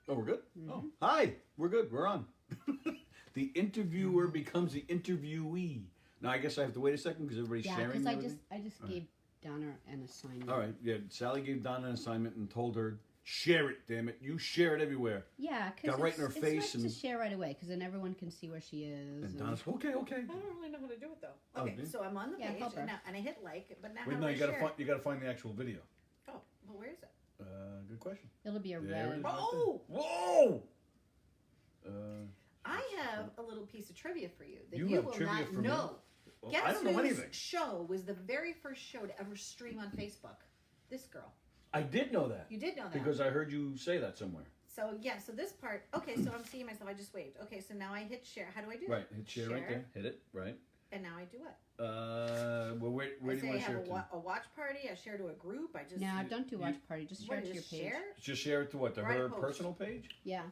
Oh, we're good? Oh, hi. We're good. We're on. The interviewer becomes the interviewee. Now, I guess I have to wait a second because everybody's sharing because I just gave Donna an assignment. All right. Yeah, Sally gave Donna an assignment and told her, share it, damn it. You share it everywhere. Yeah, because Got right in her face it's nice to share right away because then everyone can see where she is. And Donna's, okay. I don't really know how to do it though. Okay, so I'm on the page help her. and I hit like, but now Wait, how no, do I share? you gotta find the actual video. Oh, well, where is it? Good question. It'll be a There it red. is. Oh! Whoa! I have a little piece of trivia for you that You you have will trivia not for me? know. Well, Guess I don't know whose anything. show was the very first show to ever stream on Facebook? This girl. I did know that. You did know that. Because I heard you say that somewhere. So, yeah, so this part, okay, so I'm seeing myself, I just waved. Okay, so now I hit share. How do I do Right, that? hit share right there. Hit it, right. And now I do what? Well, where I do you say I want to share have it to? a watch party, I share to a group, I just... Now, don't do watch party. Just share What, it to your just page. share? Just share it to what? To Write a her post. personal page? Yeah.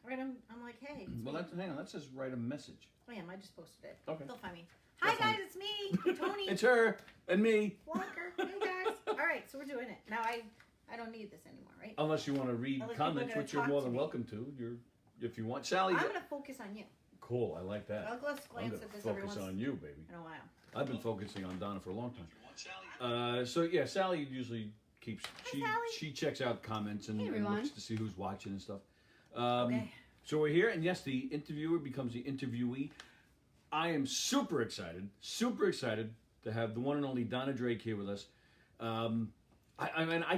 Right, I'm like, hey. it's Well, me. hang on. That says write a message. Oh, yeah, I just posted it. Okay. They'll find me. They'll Hi, find guys, it's me, Tony. It's her and me. Walker. Hey, guys. All right, so we're doing it. Now, I don't need this anymore, right? Unless you want to read Unless people are comments, gonna which you're talk more to than me. welcome to. If you want. Sally. I'm going to focus on you. Cool. I like that. I'll just I'm glance going to at this every focus once on you, baby. in a while. I've been focusing on Donna for a long time. So yeah, Sally usually keeps Sally. she checks out comments and, Hey, and everyone. looks to see who's watching and stuff. Okay. So we're here, and yes, the interviewer becomes the interviewee. I am super excited to have the one and only Donna Drake here with us. I mean, I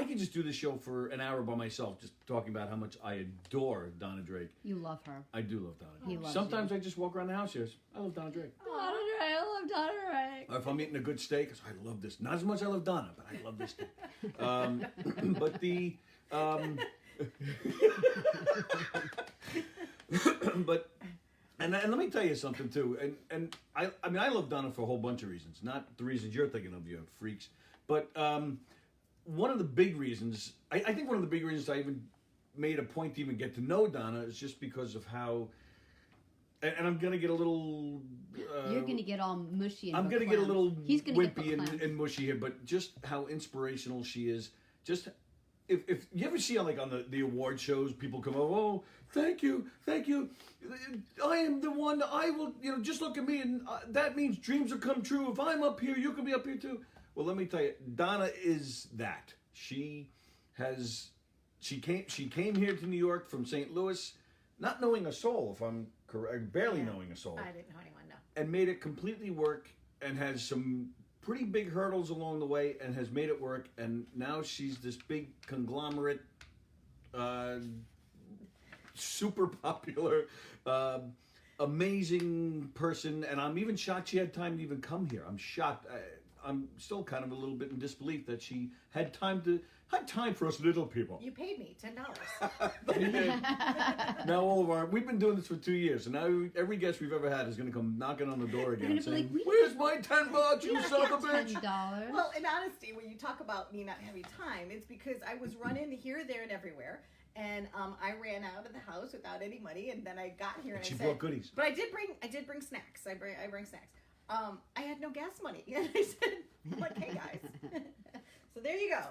could just do this show for an hour by myself, just talking about how much I adore Donna Drake. You love her. I do love Donna. He loves Sometimes I just walk around the house here. I love Donna Drake. Donna Drake. I love Donna Drake. Or if I'm eating a good steak, I love this. Not as much as I love Donna, but I love this steak. But the but and let me tell you something too. And I mean I love Donna for a whole bunch of reasons. Not the reasons you're thinking of, you freaks. But one of the big reasons, I think one of the big reasons I even made a point to even get to know Donna is just because of how. And I'm gonna get a little. You're gonna get all mushy. And I'm gonna get a little He's gonna wimpy get and mushy here, but just how inspirational she is. Just if you ever see on the award shows, people come over, oh, thank you, I am the one. I will, just look at me, and that means dreams will come true. If I'm up here, you can be up here too. Well, let me tell you, Donna is that. She came here to New York from St. Louis, not knowing a soul, if I'm correct, barely knowing a soul. I didn't know anyone, no. And made it completely work, and has some pretty big hurdles along the way, and has made it work. And now she's this big conglomerate, super popular, amazing person. And I'm even shocked she had time to even come here. I'm shocked. I'm still kind of a little bit in disbelief that she had time for us little people. You paid me $10. Now we've been doing this for 2 years, and now every guest we've ever had is going to come knocking on the door again They're gonna saying, be like, "Where's my $10, you son of a bitch?" $10. Well, in honesty, when you talk about me not having time, it's because I was running here, there, and everywhere. And I ran out of the house without any money, and then I got here and She I brought said, goodies. But I did bring snacks. I bring snacks. I had no gas money, and I said, I'm like, hey guys. So there you go.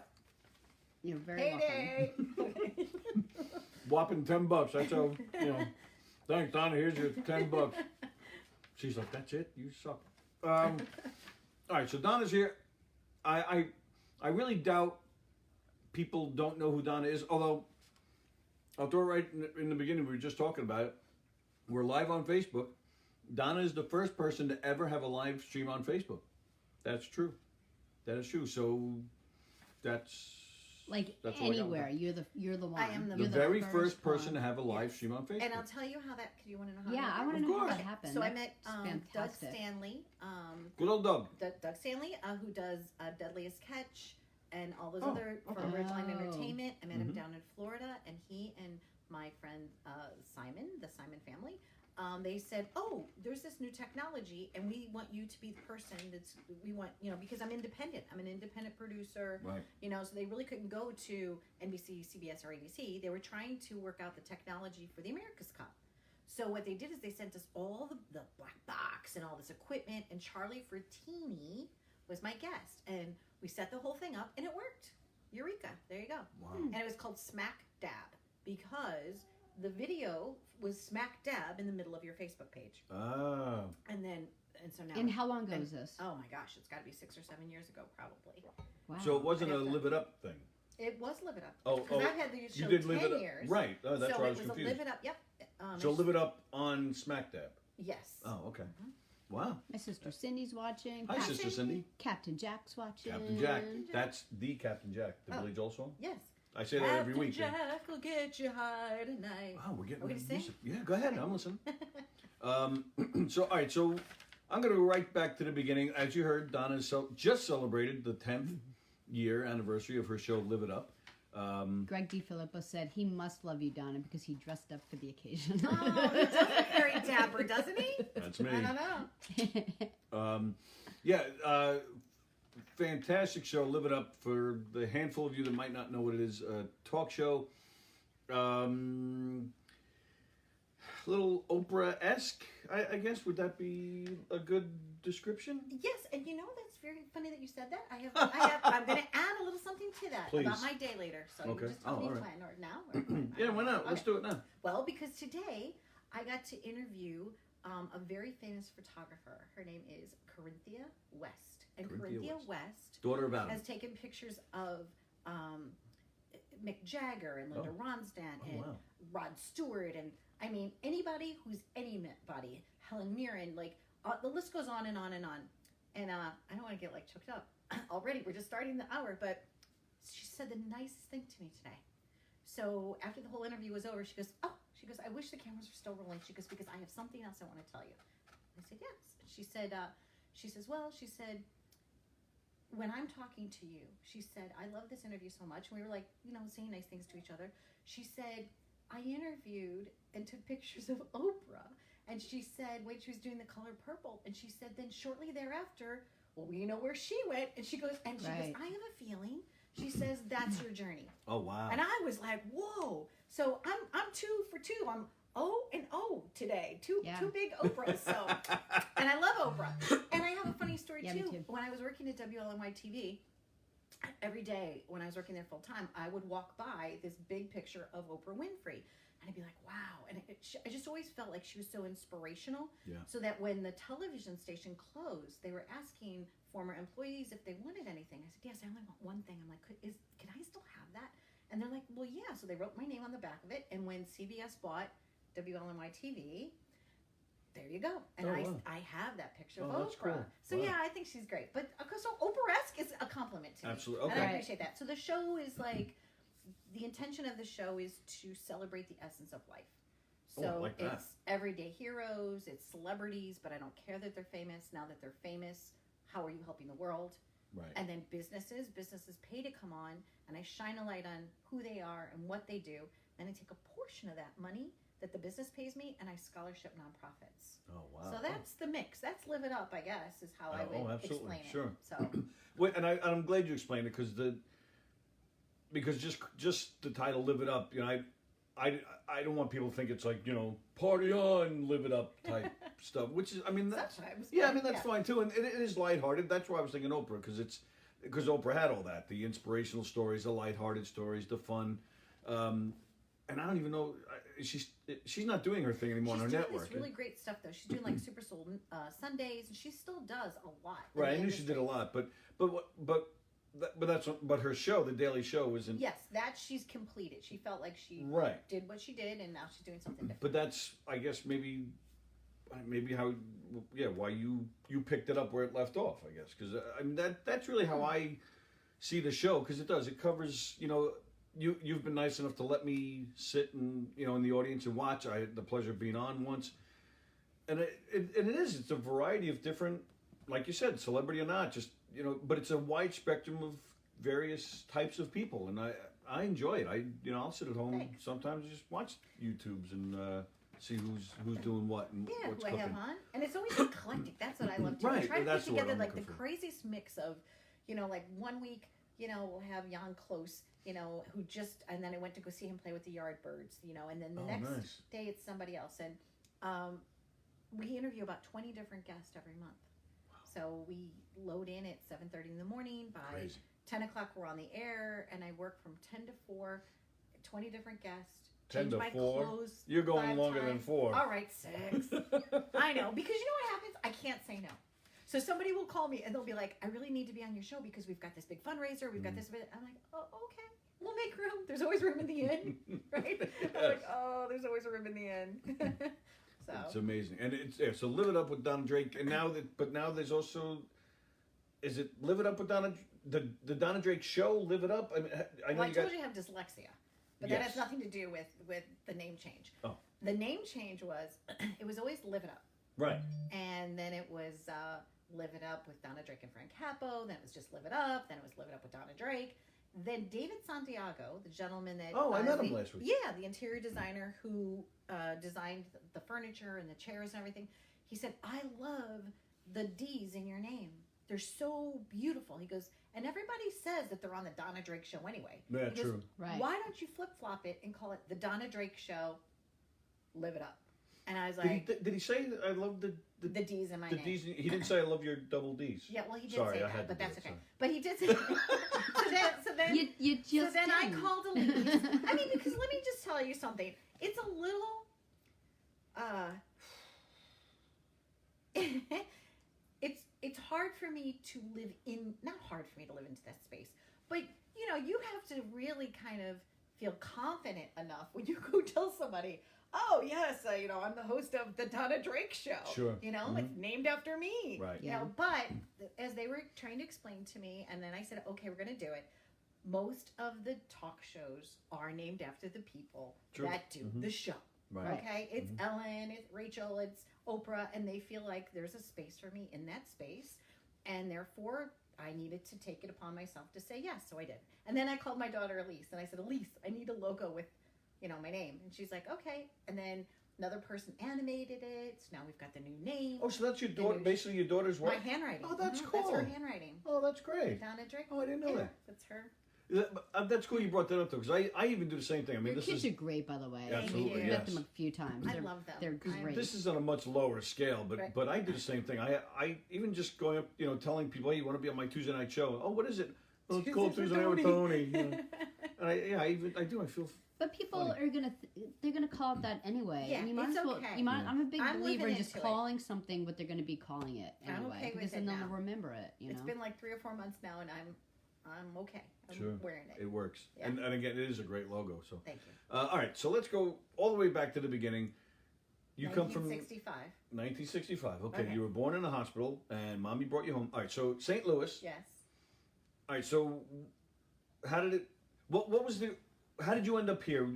You're very welcome. Payday. Whopping $10. That's how Thanks, Donna. Here's your $10. She's like, "That's it? You suck." All right, so Donna's here. I really doubt people don't know who Donna is. Although I'll throw it right in the beginning. We were just talking about it. We're live on Facebook. Donna is the first person to ever have a live stream on Facebook. That's true. That is true. So that's Like all I got. anywhere, you're the one. I am the The You're very first one. person to have a live stream on Facebook. And I'll tell you how that, you want to know how Yeah, that I want to Of know how course. that happened. So I That's met Doug fantastic. Stanley, Good old Doug. Doug Stanley, who does Deadliest Catch and all those Oh, other for okay. Ridgeline Oh. Entertainment. I met him down in Florida, and he and my friend Simon, the Simon family, they said, "Oh, there's this new technology, and we want you to be the person we want, because I'm independent. I'm an independent producer, Right. So they really couldn't go to NBC, CBS, or ABC. They were trying to work out the technology for the America's Cup. So what they did is they sent us all the black box and all this equipment, and Charlie Frattini was my guest, and we set the whole thing up, and it worked. Eureka! There you go. Wow. And it was called Smack Dab. because the video was smack dab in the middle of your Facebook page. Ah. And so now. And how long ago is this? Oh my gosh, it's got to be 6 or 7 years ago, probably. Wow. So it wasn't a Live It Up thing. It was Live It Up. Oh, because I've had the show you did 10 Live It Up. years. Right. Oh, that's so why I was it was confused. a Live It Up. Yep. So Live It Up on Smack Dab. Yes. Oh, okay. Wow. My sister Cindy's watching. Hi, Sister Cindy. Captain Jack's watching. Captain Jack. That's the Captain Jack, the Billy Joel song. Yes. I say that every week. Captain Jack will get you high tonight. Oh, we're getting Are we gonna sing? music. Yeah, go ahead. I'm listening. So, all right. So, I'm going to go right back to the beginning. As you heard, Donna just celebrated the 10th year anniversary of her show, Live It Up. Greg DiFilippo said he must love you, Donna, because he dressed up for the occasion. Oh, he does look very dapper, doesn't he? That's me. I don't know. Fantastic show. Live It Up. For the handful of you that might not know what it is, a talk show. Little Oprah-esque, I guess. Would that be a good description? Yes, and you know that's very funny that you said that. I'm going to add a little something to that Please. about my day later. So Okay. you just tell me all right. when or now. Or Yeah, why not? Let's do it now. Well, because today I got to interview a very famous photographer. Her name is Corinthia West. And Corinthia Corinthia West Daughter of Adam. has taken pictures of Mick Jagger and Linda Ronstadt and wow. Rod Stewart and I mean anybody who's anybody, Helen Mirren, like the list goes on and on and on. And I don't want to get like choked up already. We're just starting the hour, but she said the nicest thing to me today. So after the whole interview was over, she goes, I wish the cameras were still rolling. She goes, because I have something else I want to tell you. I said, yes. She said, when I'm talking to you, she said, I love this interview so much. And we were like, saying nice things to each other. She said, I interviewed and took pictures of Oprah. And she said, wait, she was doing The Color Purple. And she said, then shortly thereafter, well, we know where she went. And she goes, I have a feeling. She says, that's your journey. Oh, wow. And I was like, whoa. So I'm 2 for 2. I'm O today. Two big Oprahs. So, and I love Oprah. And I have a funny story too. When I was working at WLNY TV, every day when I was working there full time, I would walk by this big picture of Oprah Winfrey. And I'd be like, wow. And I just always felt like she was so inspirational. Yeah. So that when the television station closed, they were asking former employees if they wanted anything. I said, yes, I only want one thing. I'm like, can I still have that? And they're like, well, yeah. So they wrote my name on the back of it. And when CBS bought WLNY TV, there you go. And I have that picture of Oprah. Cool. So yeah, I think she's great. But so Oprah-esque is a compliment to me. Absolutely. Okay. And I appreciate that. So the show is like, the intention of the show is to celebrate the essence of life. So like it's everyday heroes, it's celebrities, but I don't care that they're famous. Now that they're famous, how are you helping the world? Right. And then businesses pay to come on, and I shine a light on who they are and what they do. Then I take a portion of that money that the business pays me, and I scholarship nonprofits. Oh, wow. So that's the mix. That's Live It Up, I guess, is how I would explain it. Sure. So. Wait, and I'm glad you explained it because just the title Live It Up, I don't want people to think it's like, party on, live it up type stuff, which is, that's fine too. And it is lighthearted. That's why I was thinking Oprah, because Oprah had all that, the inspirational stories, the lighthearted stories, the fun. And I don't even know, she's not doing her thing anymore on her network. She's doing this really great stuff though. She's doing like Super Soul Sundays, and she still does a lot. Right, I knew she did a lot, but her show, The Daily Show, wasn't. Yes, that she's completed. She felt like she did what she did, and now she's doing something different. But that's, I guess, maybe how, why you picked it up where it left off. I guess because that's really how I see the show, because it covers. You've been nice enough to let me sit and in the audience and watch. I had the pleasure of being on once, and it's a variety of different, like you said, celebrity or not, just. But it's a wide spectrum of various types of people, and I enjoy it. I'll sit at home sometimes and just watch YouTubes and see who's doing what and what's who cooking. I have on, and it's always eclectic. That's what I love too. Right, I try to that's put together like the for. craziest mix of, like 1 week, we'll have Jan Close, who just, and then I went to go see him play with the Yardbirds, and then the next day it's somebody else, and we interview about 20 different guests every month. So we load in at 7:30 in the morning. By 10 o'clock, we're on the air, and I work from 10 to 4, 20 different guests, 10 change to my 4. clothes. You're going 5 longer than times. 4. All right, 6. I know, because you know what happens? I can't say no. So somebody will call me and they'll be like, I really need to be on your show because we've got this big fundraiser. We've got this. I'm like, oh, okay. We'll make room. There's always room in the inn, right? I'm like, oh, there's always room in the inn. So It's amazing, and it's so Live It Up with Donna Drake, and now there's also, is it Live It Up with Donna, the Donna Drake show, Live It Up? I mean, I know well, I you told got. you I have dyslexia, but that Yes. has nothing to do with the name change. Oh. The name change was, it was always Live It Up. Right. And then it was Live It Up with Donna Drake and Frank Capo. Then it was just Live It Up. Then it was Live It Up with Donna Drake. Then David Santiago, the gentleman that... Oh, I met him last week. Yeah, the interior designer who designed the furniture and the chairs and everything. He said, I love the D's in your name. They're so beautiful. He goes, and everybody says that they're on the Donna Drake show anyway. Yeah, He goes, true. Right. why don't you flip-flop it and call it the Donna Drake show, Live It Up? And I was like... Did he say that I love the D's in my name. D's? He didn't say I love your double D's. Yeah, well, he did Sorry, say I that, had but to do that's it, okay. sorry. But he did say so then You just so then I didn't. called Elise. I mean, because let me just tell you something. It's a little, it's hard for me to live in, not hard for me to live into that space, but you know, you have to really kind of feel confident enough when you go tell somebody, oh yes, you know, I'm the host of the Donna Drake show. Sure. You know, it's named after me. Right. You know, but as they were trying to explain to me, and then I said, okay, we're going to do it. Most of the talk shows are named after the people True. that do the show. Right. Okay, it's Ellen, it's Rachel, it's Oprah, and they feel like there's a space for me in that space, and therefore I needed to take it upon myself to say yes, so I did. And then I called my daughter Elise, and I said, Elise, I need a logo with, you know, my name, and she's like, okay. And then another person animated it, so now we've got the new name. Oh, so that's your daughter, basically your daughter's work? My handwriting. Oh, that's That's cool. her handwriting. Oh, that's great. Donna Drake. Oh, I didn't know Yeah, that. that's her. That's cool you brought that up, though, because I even do the same thing. I mean, Your this kids is are great, by the way. absolutely, I've yes. met them a few times. I They're- love them. They're great. This is on a much lower scale, but Right. but I do the same thing. I even just going up, you know, telling people, hey, you want to be on my Tuesday night show? Oh, what is it? Oh, it's called Tuesday Night with Tony. You know. And I feel. But people funny. are they're gonna call it that anyway. Yeah, and you might it's as well. okay. You might. I'm a big I'm believer in living just into it. calling something what they're gonna be calling it I'm anyway, okay with because it then they'll now. remember it. You It's know. been like 3 or 4 months now, and I'm okay. I'm Sure. wearing it. It works. Yeah. And again, it is a great logo. So, Thank you. all right. So let's go all the way back to the beginning. You come from 1965. 1965. Okay. Okay. You were born in a hospital, and mommy brought you home. All right. So St. Louis. Yes. All right. So how did it? What was the? How did you end up here?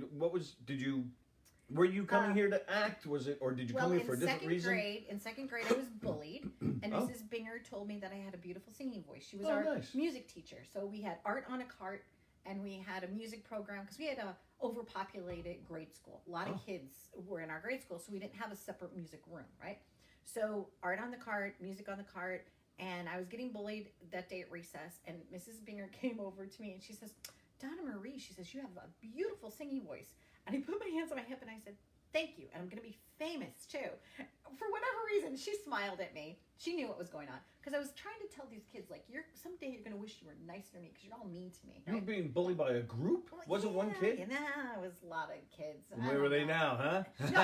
Were you coming here to act? Was it, or did you come here for a different reason? In second grade, I was bullied, and Oh. Mrs. Binger told me that I had a beautiful singing voice. She was Oh, our nice. music teacher. So we had art on a cart, and we had a music program because we had a overpopulated grade school. A lot of Oh. kids were in our grade school, so we didn't have a separate music room, right? So art on the cart, music on the cart, and I was getting bullied that day at recess, and Mrs. Binger came over to me and she says, Donna Marie, she says, you have a beautiful singing voice. And I put my hands on my hip and I said, thank you. And I'm going to be famous too. For whatever reason, she smiled at me. She knew what was going on. Because I was trying to tell these kids, like, someday you're going to wish you were nicer to me because you're all mean to me. You were Right? being bullied by a group? Well, Was it one yeah, kid? Yeah, nah, it was a lot of kids. I Where don't were they know. now, huh? No,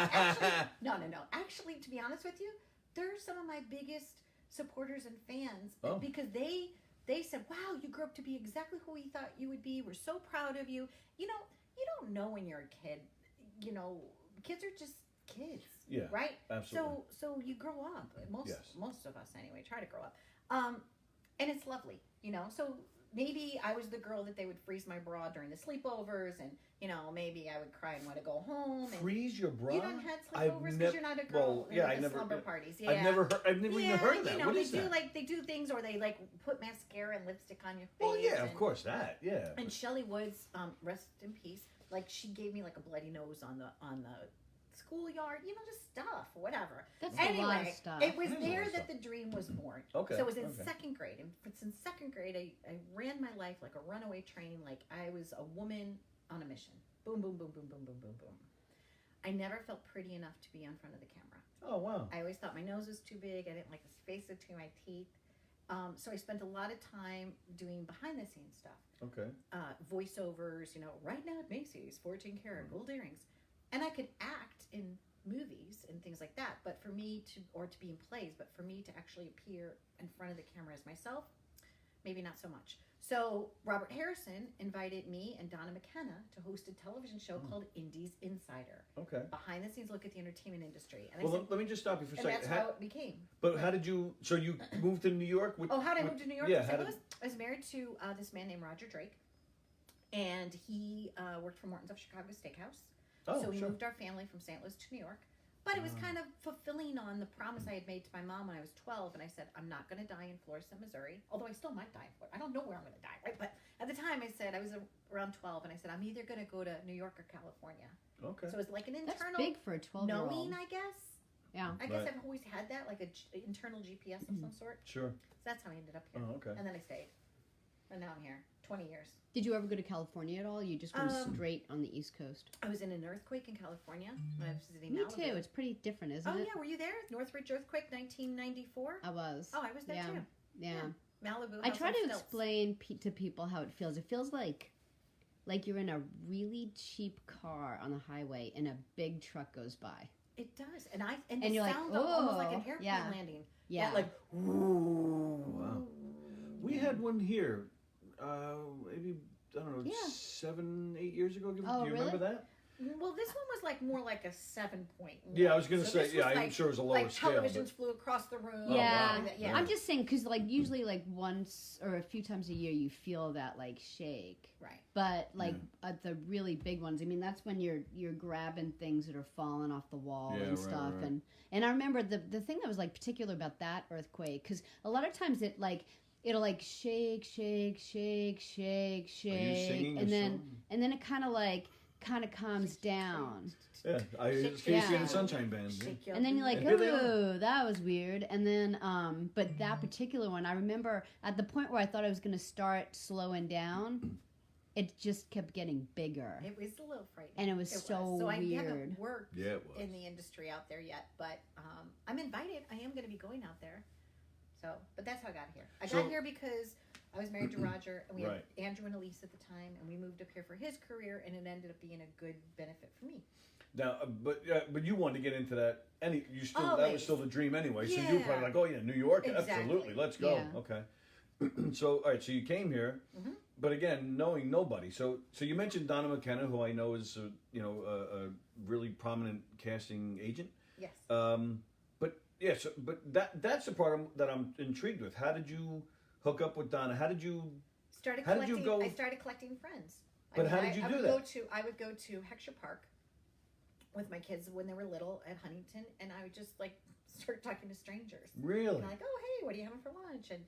actually, no. Actually, to be honest with you, they're some of my biggest supporters and fans Oh. because they said, wow, you grew up to be exactly who we thought you would be. We're so proud of you. You know, you don't know when you're a kid. You know, kids are just kids. Yeah, Right? absolutely. So you grow up. Most of us anyway try to grow up. And it's lovely, you know. So maybe I was the girl that they would freeze my bra during the sleepovers, and you know, maybe I would cry and want to go home. And Freeze your bra? you don't have sleepovers because you're not a girl. Well, yeah, like I the never. slumber parties. Yeah. I've never even heard that. You know, What they is do that? they do things, or they like put mascara and lipstick on your face. Well, yeah, and, of course that. Yeah. And Shelley Woods, rest in peace. Like she gave me like a bloody nose on the schoolyard, you know, just stuff, whatever. That's Anyway, a lot of stuff. it was That is a lot there of that stuff. the dream was born. Okay, So it was in okay. second grade. And since second grade, I ran my life like a runaway train, like I was a woman on a mission. Boom, boom, boom, boom, boom, boom, boom, boom. I never felt pretty enough to be in front of the camera. Oh wow. I always thought my nose was too big. I didn't like the space between my teeth. So I spent a lot of time doing behind the scenes stuff. Okay. Voiceovers, you know, right now at Macy's, 14 karat gold earrings. and I could act in movies and things like that, but for me to be in plays, but for me to actually appear in front of the camera as myself, maybe not so much. So Robert Harrison invited me and Donna McKenna to host a television show called Indies Insider. Okay. Behind the scenes look at the entertainment industry. And Well, I said, let me just stop you for a and second. that's how it became. But how did you? So you moved to New York? How did I move to New York? Yeah. St. Louis? I was married to this man named Roger Drake, and he worked for Morton's of Chicago Steakhouse. Oh, so we sure. moved our family from St. Louis to New York. But it was kind of fulfilling on the promise I had made to my mom when I was 12. And I said, I'm not going to die in Florissant, Missouri. Although I still might die in Florida. I don't know where I'm going to die, right? But at the time I said, I was around 12. And I said, I'm either going to go to New York or California. Okay. So it was like an That's internal big for a 12-year-old. knowing, I guess. Yeah. I guess Right. I've always had that, like an internal GPS of some sort. Sure. So that's how I ended up here. Oh, okay. And then I stayed. And now I'm here. 20 years. Did you ever go to California at all? You just went straight on the East Coast. I was in an earthquake in California when I was visiting Me Malibu. too. It's pretty different, isn't Oh, it? yeah. Were you there? Northridge earthquake, 1994? I was. Oh, I was there yeah. too. Yeah. Malibu. I House try on to Stilts. explain to people how it feels. It feels like you're in a really cheap car on the highway and a big truck goes by. It does. And the And you're like, sound almost like an "Oh, airplane yeah." landing. Yeah. That, like, Wow. We had one here, maybe, I don't know, Yeah. 7, 8 years ago. Oh, Do you remember really? that? well, this one was like more like a 7.1. Yeah, I was going to So say, this yeah, was I'm like- sure it was a lower like scale. televisions flew across the room. Yeah. and yeah. I'm just saying because usually once or a few times a year you feel that shake. Right. But at the really big ones, I mean that's when you're grabbing things that are falling off the wall Yeah, and right, stuff. right. And I remember the thing that was particular about that earthquake because a lot of times it'll shake, shake, shake, shake, shake, singing and a then song? and then it kind of calms down. Yeah, it's Casey Yeah. and the Sunshine Band. yeah. Shake your And then you're like, And here they are. oh, that was weird. And then, but that particular one, I remember at the point where I thought I was going to start slowing down, it just kept getting bigger. It was a little frightening. And it was so So I weird. haven't worked Yeah, it was. in the industry out there yet, but I'm invited. I am going to be going out there. So, but that's how I got here. I So- got here because I was married to Roger, and we Right. had Andrew and Elise at the time, and we moved up here for his career, and it ended up being a good benefit for me. Now, but you wanted to get into that. That was Always. still the dream anyway. So you were Yeah. probably like, oh yeah, New York, Exactly. absolutely, let's go. Yeah. Okay. So all right, so you came here, but again, knowing nobody. So you mentioned Donna McKenna, who I know is a really prominent casting agent. Yes. But yes, but that's the part that I'm intrigued with. How did you hook up with Donna? How did you Started how did collecting. you go- I started collecting friends. But how did you do that? I would go to Heckscher Park with my kids when they were little at Huntington, and I would just start talking to strangers. really? And like, oh hey, what are you having for lunch? And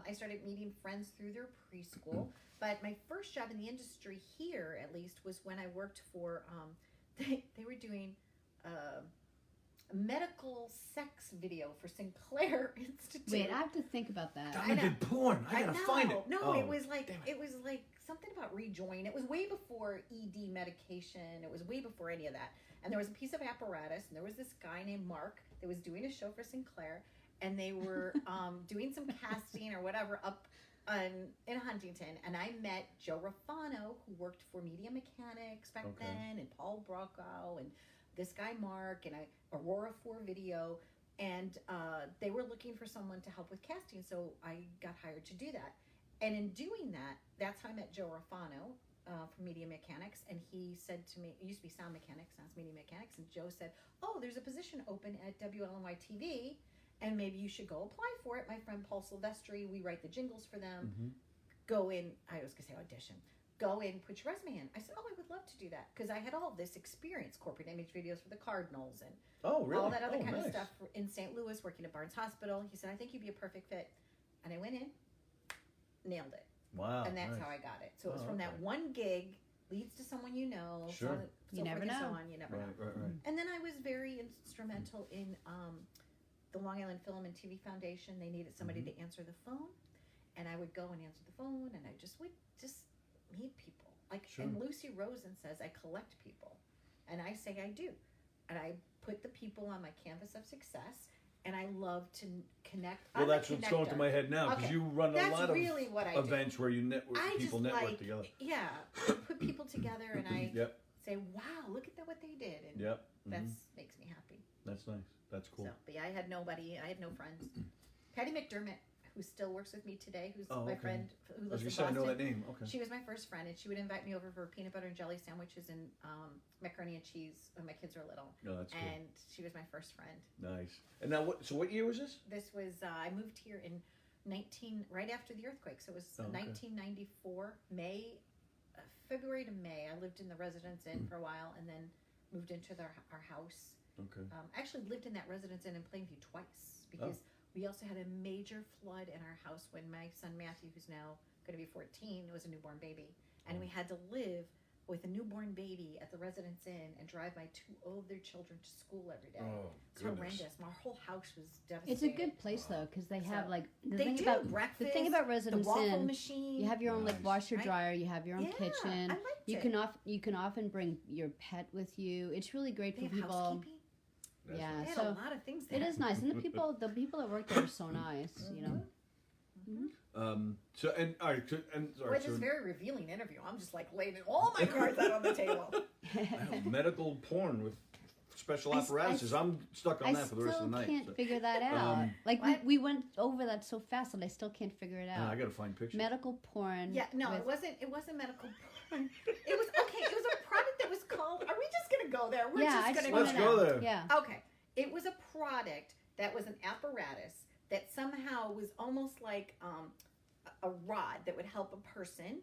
I started meeting friends through their preschool. But my first job in the industry here, at least, was when I worked for. They were doing a medical sex video for Sinclair Institute. Wait, I have to think about that. Donna did porn. I gotta find it. No, Oh, it was like damn it was like something about rejoin. It was way before ED medication. It was way before any of that. And there was a piece of apparatus, and there was this guy named Mark that was doing a show for Sinclair, and they were doing some casting or whatever up in Huntington. And I met Joe Rafano, who worked for Media Mechanics back Okay. then, and Paul Brocco, and this guy Mark, and Aurora 4 Video. And they were looking for someone to help with casting, so I got hired to do that. And in doing that, that's how I met Joe Rafano from Media Mechanics, and he said to me, it used to be Sound Mechanics, now it's Media Mechanics, and Joe said, oh, there's a position open at WLNY TV, and maybe you should go apply for it. My friend Paul Silvestri, we write the jingles for them. Mm-hmm. Go in, I was going to say audition. Go in, put your resume in. I said, oh, I would love to do that, because I had all this experience, corporate image videos for the Cardinals, and Oh, really? all that other Oh, kind of nice. stuff in St. Louis, working at Barnes Hospital. He said, I think you'd be a perfect fit. And I went in, nailed it. Wow. And that's nice. how I got it. So it was Oh, from that okay. one gig, leads to someone you know. Sure. So You forth never and so know. on. You never Right, know. right. And then I was very instrumental in the Long Island Film and TV Foundation. They needed somebody Mm-hmm. to answer the phone. And I would go and answer the phone, and I would just meet people. Sure. And Lucy Rosen says I collect people. And I say I do. And I put the people on my canvas of success, and I love to connect. Well, I'm a that's what's going through connector. my head now, because Okay. you run a That's lot of really what I do. events where you I people just network like, together. yeah, put people together, and I Yep. say, wow, look at what they did. And Yep. that's makes me happy. That's nice. That's cool. So, but yeah, I had nobody. I had no friends. Patty McDermott, who still works with me today, who's my friend who lives in Boston. I know that name. Okay. She was my first friend, and she would invite me over for peanut butter and jelly sandwiches and macaroni and cheese when my kids were little. Oh, that's cool. And she was my first friend. Nice. And now, what year was this? This was I moved here in right after the earthquake, so it was 1994 February to May. I lived in the Residence Inn for a while, and then moved into our house. Okay. Actually lived in that Residence Inn in Plainview twice because we also had a major flood in our house when my son Matthew, who's now going to be 14, was a newborn baby, and we had to live with a newborn baby at the Residence Inn and drive my two older children to school every day. Oh, it's goodness. horrendous. My whole house was devastated. It's a good place though, because they have like the they thing do about breakfast. the thing about Residence the waffle Inn. machine. You have your own like Nice. washer dryer. You have your own kitchen. I liked You it. can often bring your pet with you. It's really great They for have people. housekeeping. That's Yeah, They had so a lot of things there. it is nice, and the people that work there are so nice. You know. So and all right. So, and all Boy, right. this So is a very revealing interview. I'm just like laying all my cards out on the table. medical porn with special apparatuses. I'm stuck on that for the rest of the night. I still can't So. figure that out. We went over that so fast, and I still can't figure it out. I got to find pictures. Medical porn. Yeah, no, it wasn't medical porn. It was okay. It was a product that was called. Are we just gonna go there? We're I just just gonna Let's wanna go know. there. Yeah. Okay. It was a product that was an apparatus that somehow was almost like a rod that would help a person,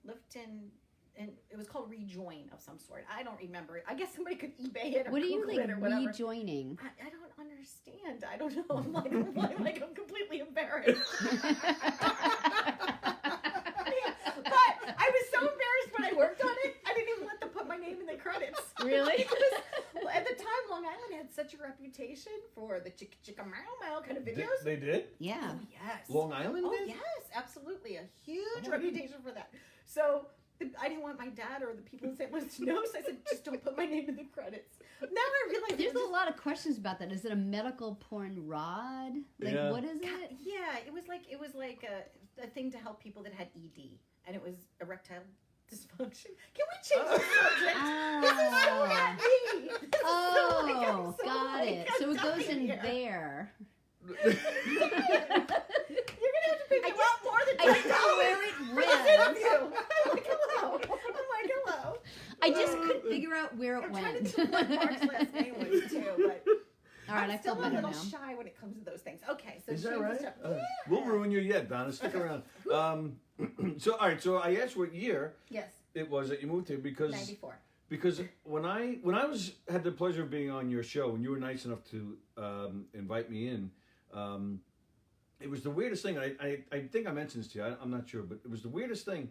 lift in, and it was called rejoin of some sort. I don't remember it. I guess somebody could eBay it or What do you Google it or whatever. rejoining? I don't understand. I don't know. I'm completely embarrassed. But I was so embarrassed when I worked on it, I didn't even let them put my name in the credits. Really? Because at the time, Long Island had such a reputation for the chicka chicka meow meow kind of videos. They did? Yeah. Oh, yes. Long Island Oh, did? yes, absolutely. A huge Oh. reputation for that. So I didn't want my dad or the people in St. Louis to know, so I said, just don't put my name in the credits. Now I realize There's a lot of questions about that. Is it a medical porn rod? Like, Yeah. what is it? Yeah, it was like a thing to help people that had ED, and it was erectile dysfunction. Can we change the subject? This is so not me. This is Oh, so got it. So it goes in here. there. You're gonna have to pay me a lot more than I $20 don't know where it for went. this interview. I'm like, hello. I'm like, hello. I just couldn't figure out where it I'm trying to went. think what Mark's last name was too, but All right, I I'm feel still a better little now. shy when it comes to those things. Okay, so Is that change the right? subject. Uh, We'll ruin you yet, Donna. Stick around. So, all right. So I asked what year Yes, it was that you moved here because 94. when I had the pleasure of being on your show, and you were nice enough to invite me in, it was the weirdest thing. I think I mentioned this to you. I'm not sure, but it was the weirdest thing.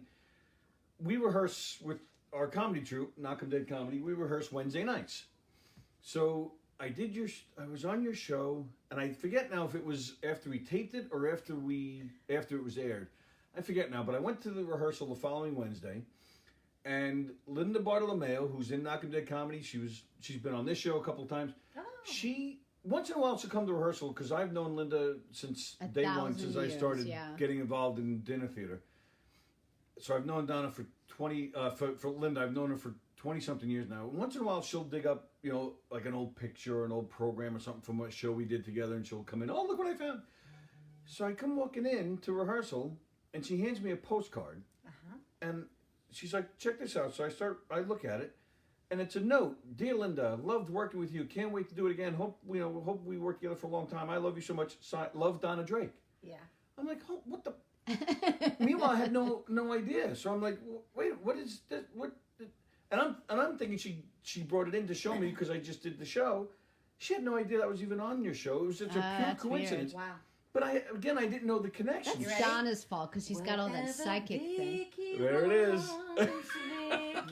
We rehearse with our comedy troupe, Knockem Dead Comedy. We rehearse Wednesday nights. So I was on your show, and I forget now if it was after we taped it or after it was aired. I forget now, but I went to the rehearsal the following Wednesday, and Linda Bartolomeo, who's in Knockem Dead Comedy, she's been on this show a couple of times. Oh. She once in a while she'll come to rehearsal because I've known Linda since A day one, thousand since I years, started yeah. getting involved in dinner theater. So I've known Donna for 20. For Linda, I've known her for 20-something years now. Once in a while, she'll dig up, like an old picture or an old program or something from a show we did together, and she'll come in. Oh, look what I found! So I come walking in to rehearsal, and she hands me a postcard, and she's like, "Check this out." So I look at it, and it's a note. Dear Linda, loved working with you. Can't wait to do it again. Hope we work together for a long time. I love you so much. Love, Donna Drake. Yeah. I'm like, oh, what the? Meanwhile, I had no idea. So I'm like, wait, what is this? What? And I'm thinking she brought it in to show me because I just did the show. She had no idea that was even on your show. It was just a pure that's coincidence. Wow. But I didn't know the connection. That's ready? Donna's fault because she's got all that psychic thing. There it is.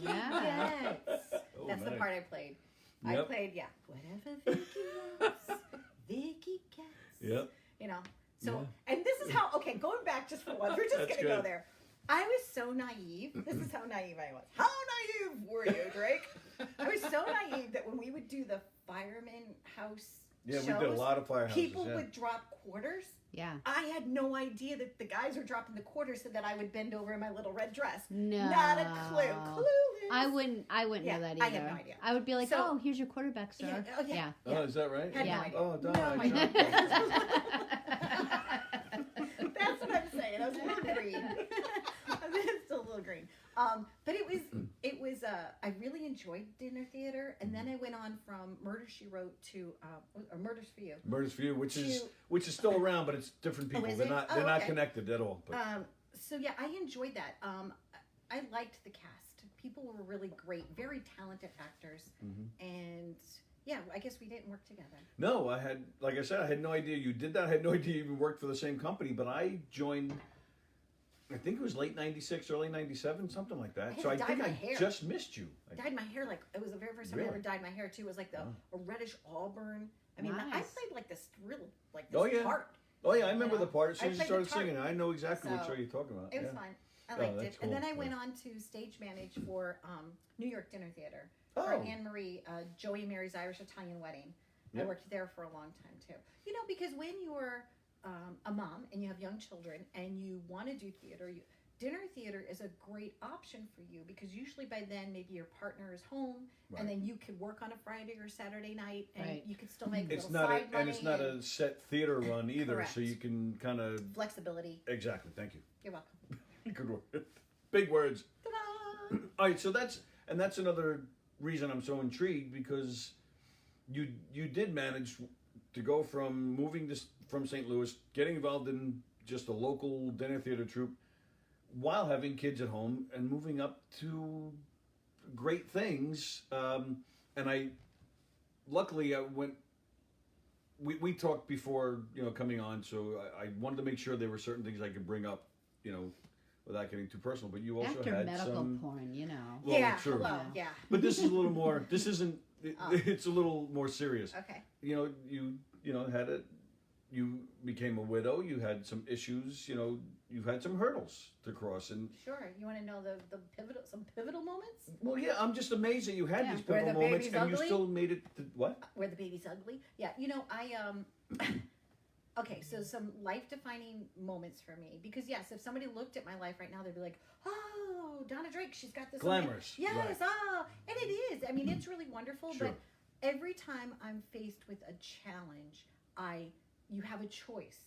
Yeah. Oh, That's the nice. part I played. I Yep. played, whatever Vicky wants, Vicky gets. Yep. So, Yeah. and this is how, going back just for once, we're just That's going to go good. there. I was so naive. This is how naive I was. How naive were you, Drake? I was so naive that when we would do the fireman house Yeah, we shows, did a lot of firehouses. people yeah. would drop quarters. Yeah. I had no idea that the guys were dropping the quarters so that I would bend over in my little red dress. No. Not a clue. Clueless. I wouldn't Yeah, know that either. I had no idea. I would be like, So- oh, here's your quarterback, sir. Yeah, oh, yeah. Oh, is that right? Had Yeah. no idea. Oh, Donna. No I idea. shot That's what I'm saying. I was a little green. I'm still a little green. But it was. I really enjoyed dinner theater, and then I went on from Murder She Wrote to Murders for You. Murders for You, which is still around, but it's different people. is they're it? not Oh, they're not okay. connected at all. But So yeah, I enjoyed that. I liked the cast. People were really great, very talented actors, and yeah, I guess we didn't work together. no, like I said, I had no idea you did that. I had no idea you even worked for the same company. But I joined. I think it was late '96, early '97, something like that. I had So I dyed think my I hair. just missed you. Dyed my hair like it was the very first time I Really? ever dyed my hair too. It was like a reddish auburn. I mean, I Nice. played like this real like this Oh, yeah. part. Oh yeah, I remember know, the part as soon I as you played the started part. singing. I know exactly what So, show you're talking about. It was yeah. fun. I Oh, liked that's it. And then cool, I yeah. went on to stage manage for New York Dinner Theater Oh. for Anne Marie, Joey and Mary's Irish Italian Wedding. I Yep. worked there for a long time too. You know, because when you're a mom and you have young children and you want to do theater, dinner theater is a great option for you because usually by then maybe your partner is home Right. and then you could work on a Friday or Saturday night and Right. you could still make It's little not side money and it's not a set theater run either, Correct. so you can kind of flexibility. exactly. Thank you. You're welcome. Good word. Big words. Ta-da! All right, so that's another reason I'm so intrigued because you did manage to go from moving from St. Louis, getting involved in just a local dinner theater troupe, while having kids at home and moving up to great things. And I luckily I went. We talked before coming on, so I wanted to make sure there were certain things I could bring up, without getting too personal. But you also After had medical some. porn, Well, yeah, true. hello. Yeah. Yeah. But this is a little more. This isn't. Oh. It's a little more serious. Okay. You had it. You became a widow. You had some issues. You've had some hurdles to cross. And Sure. You want to know the pivotal moments? well, yeah, I'm just amazed that you had Yeah. these Where pivotal the moments baby's and you ugly? still made it. To, what? Where the baby's ugly? Yeah. I Okay, so some life-defining moments for me because yes, if somebody looked at my life right now, they'd be like, "Oh, Donna Drake, she's got this Glamorous, Yes, right. and it is. I mean, it's really wonderful. Sure. But every time I'm faced with a challenge, you have a choice.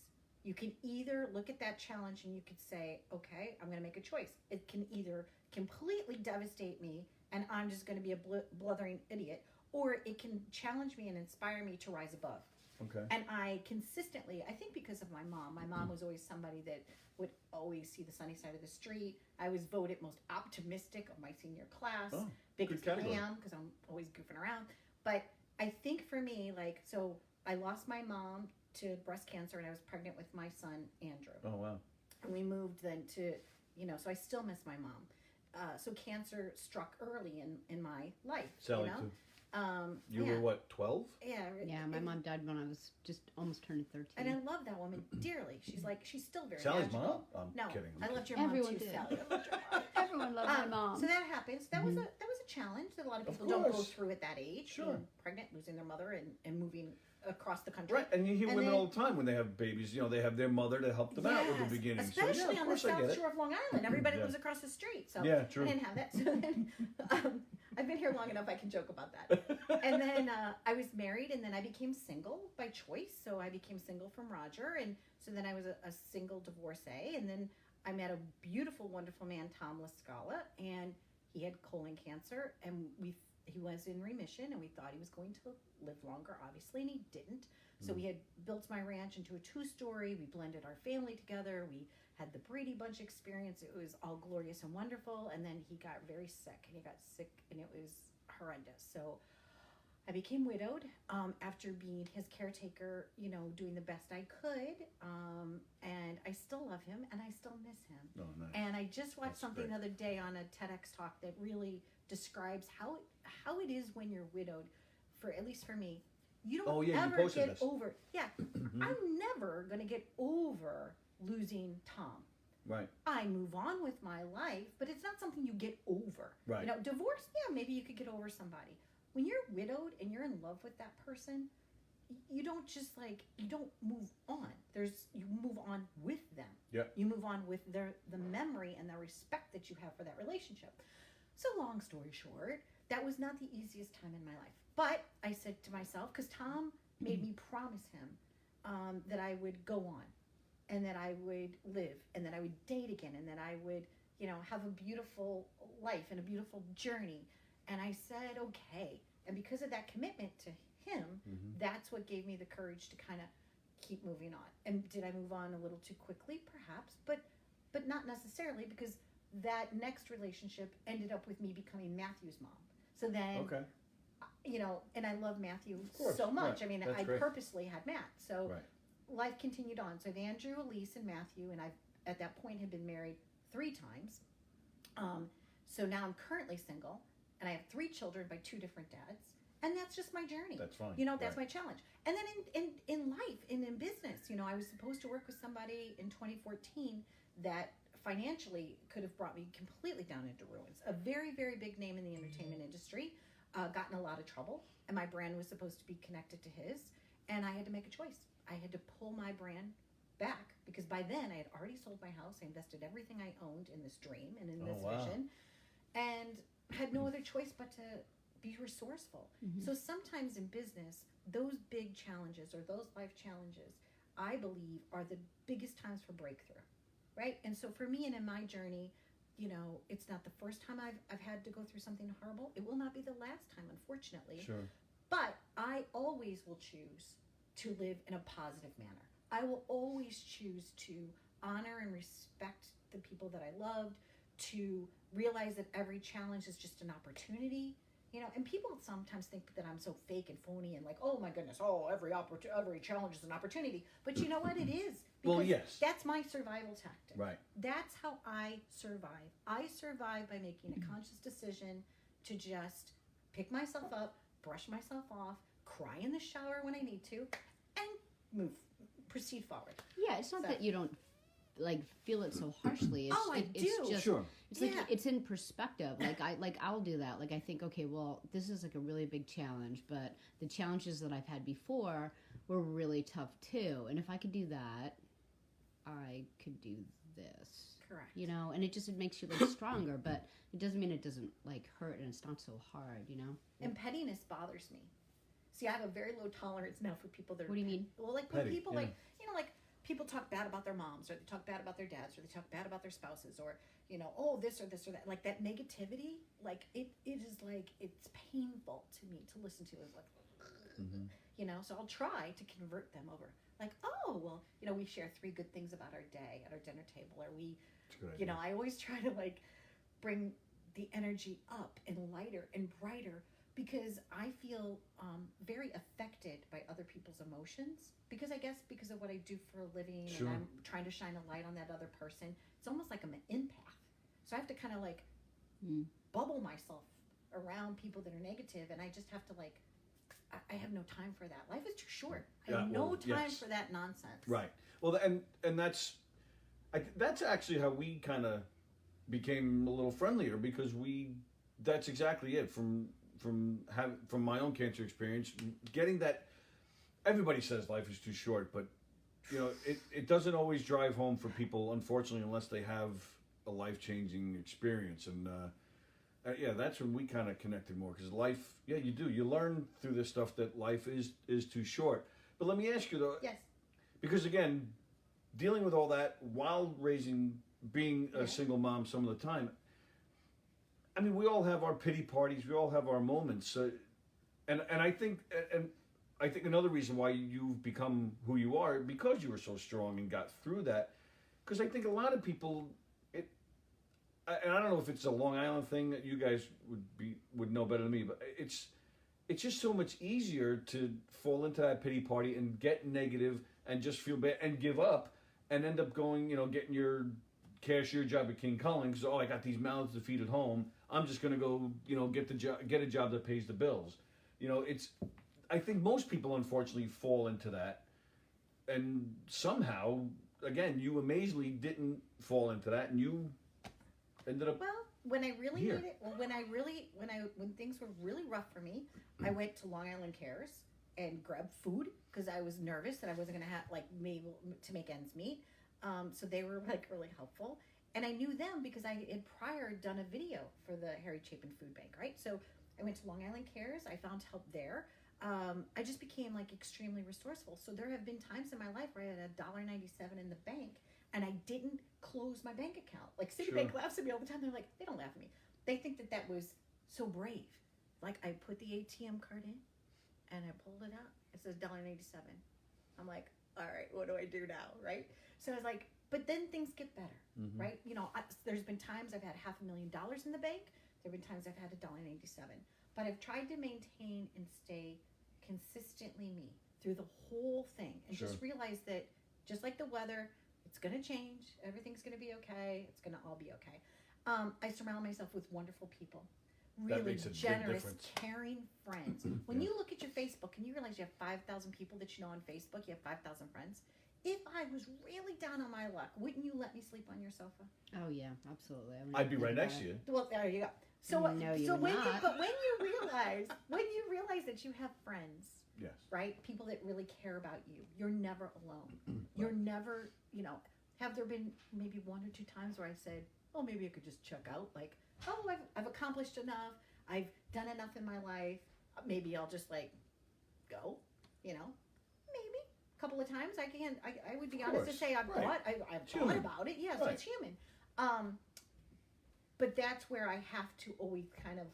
You can either look at that challenge and you could say, "Okay, I'm going to make a choice." It can either completely devastate me and I'm just going to be a blithering idiot, or it can challenge me and inspire me to rise above. Okay. And I consistently, I think because of my mom was always somebody that would always see the sunny side of the street. I was voted most optimistic of my senior class. Oh, biggest good category. ham because I'm always goofing around. But I think for me, so I lost my mom to breast cancer and I was pregnant with my son, Andrew. Oh wow. And we moved then to, so I still miss my mom. So cancer struck early in my life. Sally too. You yeah. were what, 12? Yeah. Yeah, my mom died when I was just almost turning 13. And I love that woman dearly. She's still very Sally's magical. mom? I'm No, kidding. I loved your Everyone mom too, did. Sally. I loved your mom. Everyone loved my mom. So that happens. That was a challenge that a lot of Of people don't go course. through at that age. Sure. Being pregnant, losing their mother, and moving across the country. Right, and you hear And women then- all the time when they have babies. They have their mother to help them out with the Yes, beginning. especially so, yeah, of on the course I get South it. Shore of Long Island. Everybody Yeah. lives across the street. So Yeah, true. I didn't have that. So then, I've been here long enough I can joke about that. And then I was married, and then I became single by choice. So I became single from Roger, and so then I was a single divorcee. And then I met a beautiful, wonderful man, Tom Lascala, and he had colon cancer, and he was in remission, and we thought he was going to live longer, obviously, and he didn't. So we had built my ranch into a 2-story. We blended our family together. We had the Brady Bunch experience. It was all glorious and wonderful. And then he got very sick, and it was horrendous. So I became widowed after being his caretaker, doing the best I could. And I still love him, and I still miss him. Oh, nice. And I just watched That's something great. the other day on a TEDx talk that really describes how it is when you're widowed. For at least for me, you don't Oh, yeah, you ever posted get this. over. Yeah, I'm never gonna get over losing Tom. Right. I move on with my life, but it's not something you get over. Right. Divorce, yeah, maybe you could get over somebody. When you're widowed and you're in love with that person, you don't just like, you don't move on. You move on with them. Yeah. You move on with the memory and the respect that you have for that relationship. So long story short, that was not the easiest time in my life. But I said to myself, because Tom made me promise him that I would go on and that I would live and that I would date again and that I would, you know, have a beautiful life and a beautiful journey. And I said, okay. And because of that commitment to him, that's what gave me the courage to kind of keep moving on. And did I move on a little too quickly? Perhaps, but not necessarily, because that next relationship ended up with me becoming Matthew's mom. So then, you know, and I love Matthew so much. Right. I mean, That's I great. purposely had Matt. So life continued on. So I have Andrew, Elise, and Matthew, and I at that point had been married 3 times. So now I'm currently single, and I have 3 children by 2 different dads. And that's just my journey. That's fine. You know, that's my challenge. And then in life, in business, you know, I was supposed to work with somebody in 2014 that financially could have brought me completely down into ruins. A very, very big name in the entertainment industry, got in a lot of trouble, and my brand was supposed to be connected to his, and I had to make a choice. I had to pull my brand back, because by then I had already sold my house. I invested everything I owned in this dream and in this vision, and had no other choice but to be resourceful. So sometimes in business, those big challenges or those life challenges, I believe, are the biggest times for breakthrough, right? And so for me and in my journey, you know, it's not the first time I've had to go through something horrible. It will not be the last time, unfortunately. Sure. But I always will choose to live in a positive manner. I will always choose to honor and respect the people that I loved, to realize that every challenge is just an opportunity. You know, and people sometimes think that I'm so fake and phony and like, oh my goodness, every challenge is an opportunity. But you know what? It is. Because Well, yes. that's my survival tactic. Right. That's how I survive. I survive by making a conscious decision to just pick myself up, brush myself off, cry in the shower when I need to, and proceed forward. Yeah, it's not that you don't like feel it so harshly. It's, I it's do. just, Sure. It's like it's in perspective. I'll do that. Like I think, okay, well, this is like a really big challenge, but the challenges that I've had before were really tough too. And if I could do that, I could do this. Correct. You know, and it makes you like stronger, but it doesn't mean it doesn't like hurt and it's not so hard, you know? And pettiness bothers me. See, I have a very low tolerance now for people that are... What do you mean? Well, like when Petty, people yeah. like, you know, like people talk bad about their moms, or they talk bad about their dads, or they talk bad about their spouses, or, you know, oh, this or that. Like that negativity, like it is like, it's painful to me to listen to. It's like, you know, so I'll try to convert them over. Like, oh, well, you know, we share 3 good things about our day at our dinner table, or we, you know, I always try to like bring the energy up and lighter and brighter, because I feel very affected by other people's emotions, because I guess because of what I do for a living, Sure. and I'm trying to shine a light on that other person. It's almost like I'm an empath. So I have to kind of like bubble myself around people that are negative, and I just have to like, I have no time for that. Life is too short. I have no time for that nonsense. Right. Well, and that's actually how we kind of became a little friendlier, because that's exactly it. From my own cancer experience, getting that, everybody says life is too short, but you know, it doesn't always drive home for people, unfortunately, unless they have a life-changing experience. And yeah, that's when we kind of connected more, because life, yeah, you learn through this stuff that life is too short. But let me ask you though, Yes. because again, dealing with all that while being a single mom some of the time, I mean, we all have our pity parties. We all have our moments. And I think another reason why you've become who you are, because you were so strong and got through that. Because I think a lot of people, and I don't know if it's a Long Island thing that you guys would know better than me, but it's just so much easier to fall into that pity party and get negative and just feel bad and give up and end up going, you know, getting your cashier job at King Cullen, because I got these mouths to feed at home. I'm just going to go, you know, get a job that pays the bills. You know, I think most people unfortunately fall into that, and somehow, again, you amazingly didn't fall into that, and you ended up. Well, when I really here. needed, when things were really rough for me, I went to Long Island Cares, and grab food because I was nervous that I wasn't going to have like maybe to make ends meet. So they were like really helpful. And I knew them because I had prior done a video for the Harry Chapin Food Bank, right? So I went to Long Island Cares. I found help there. I just became like extremely resourceful. So there have been times in my life where I had $1.97 in the bank and I didn't close my bank account. Like Citibank laughs at me all the time. They're like, they don't laugh at me. They think that that was so brave. Like I put the ATM card in and I pulled it out. It says $1.87. I'm like, all right, what do I do now, right? So I was like, but then things get better, right? You know, there's been times I've had $500,000 in the bank. There have been times I've had $1.87. But I've tried to maintain and stay consistently me through the whole thing and just realize that just like the weather, it's going to change. Everything's going to be okay. It's going to all be okay. I surround myself with wonderful people. Really generous, caring friends. When you look at your Facebook and you realize you have 5,000 people that you know on Facebook, you have 5,000 friends. If I was really down on my luck, wouldn't you let me sleep on your sofa? Oh yeah, absolutely. I'd be right next to you. Well, there you go. So, when you realize that you have friends, yes, right? People that really care about you, you're never alone. You're never, you know. Have there been maybe 1 or 2 times where I said, "Oh, maybe I could just check out"? Like, "Oh, I've accomplished enough. I've done enough in my life. Maybe I'll just like go," you know. Maybe a couple of times I would be honest to say I've thought about it. Yes, it's human. But that's where I have to always kind of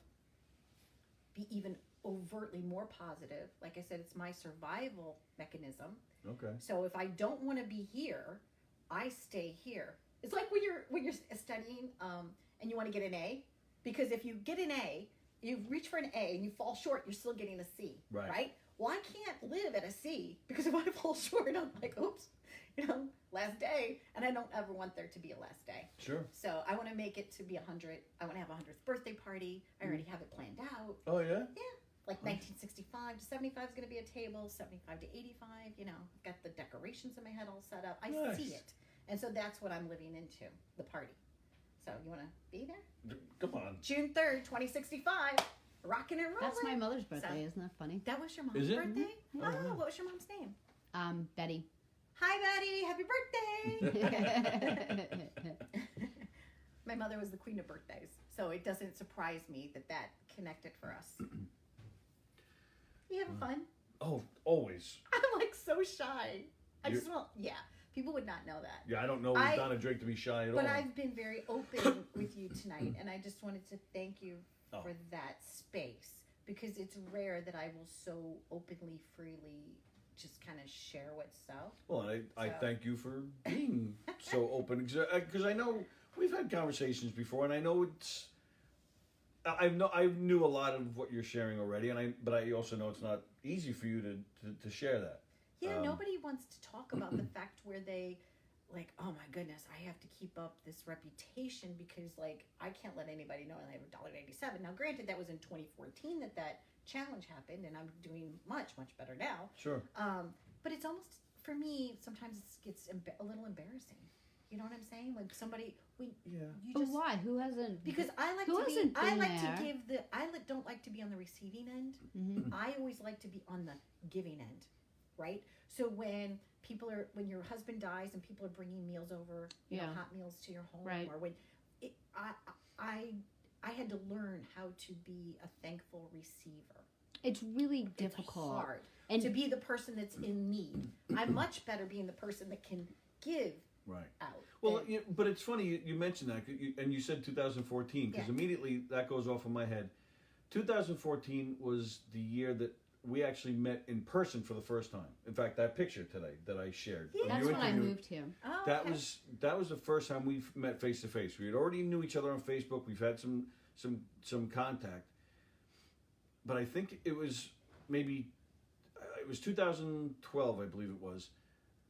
be even overtly more positive. Like I said, it's my survival mechanism. Okay. So if I don't want to be here, I stay here. It's like when you're studying and you want to get an A, because if you get an A, you reach for an A and you fall short, you're still getting a C, right? Well, I can't live at a C because if I fall short, I'm like, oops, you know, last day, and I don't ever want there to be a last day. Sure. So I want to make it to be 100. I want to have a 100th birthday party. I already have it planned out. Oh yeah. Yeah. Like 1965 to 75 is going to be a table. 75 to 85. You know, I've got the decorations in my head all set up. I see it, and so that's what I'm living into, the party. So you want to be there? Come on. June 3rd, 2065. Rocking and rolling. That's my mother's birthday. Isn't that funny? That was your mom's birthday? Oh, what was your mom's name? Betty. Hi, Betty. Happy birthday. My mother was the queen of birthdays, so it doesn't surprise me that connected for us. You having fun? Oh, always. I'm like so shy. People would not know that. Yeah, I don't know Donna Drake to be shy at all. But I've been very open with you tonight, and I just wanted to thank you for that space, because it's rare that I will so openly, freely just kind of share what's so. Well, I thank you for being so open, because I know we've had conversations before, and I know I knew a lot of what you're sharing already, but I also know it's not easy for you to share that. Yeah, nobody wants to talk about the fact where they, like, oh my goodness, I have to keep up this reputation because, like, I can't let anybody know I have $1.87. Now, granted, that was in 2014 that challenge happened, and I'm doing much, much better now. Sure. But it's almost, for me, sometimes it gets a little embarrassing. You know what I'm saying? Like somebody, But why? Who hasn't? Because I like don't like to be on the receiving end. Mm-hmm. I always like to be on the giving end, right? So when your husband dies and people are bringing meals over, you know, hot meals to your home, right. Or when I had to learn how to be a thankful receiver. It's really difficult. It's hard and to be the person that's in need. I'm much better being the person that can give. Right. Out. Well, but it's funny you mentioned that, and you said 2014, because immediately that goes off in my head. 2014 was the year that we actually met in person for the first time. In fact, that picture today that I shared. Yeah. That's when I moved here. Oh, that was the first time we met face to face. We had already knew each other on Facebook. We've had some contact, but I think it was 2012, I believe it was.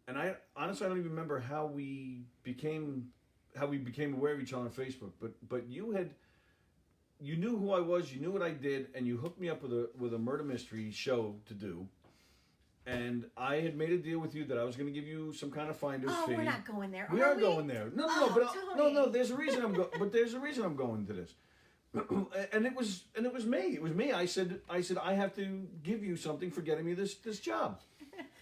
And I honestly don't even remember how we became aware of each other on Facebook. But you knew who I was, you knew what I did, and you hooked me up with a murder mystery show to do. And I had made a deal with you that I was going to give you some kind of finder's fee. Oh, we're not going there. We are going there. No. There's a reason I'm going to this. and it was me. It was me. I said I have to give you something for getting me this job.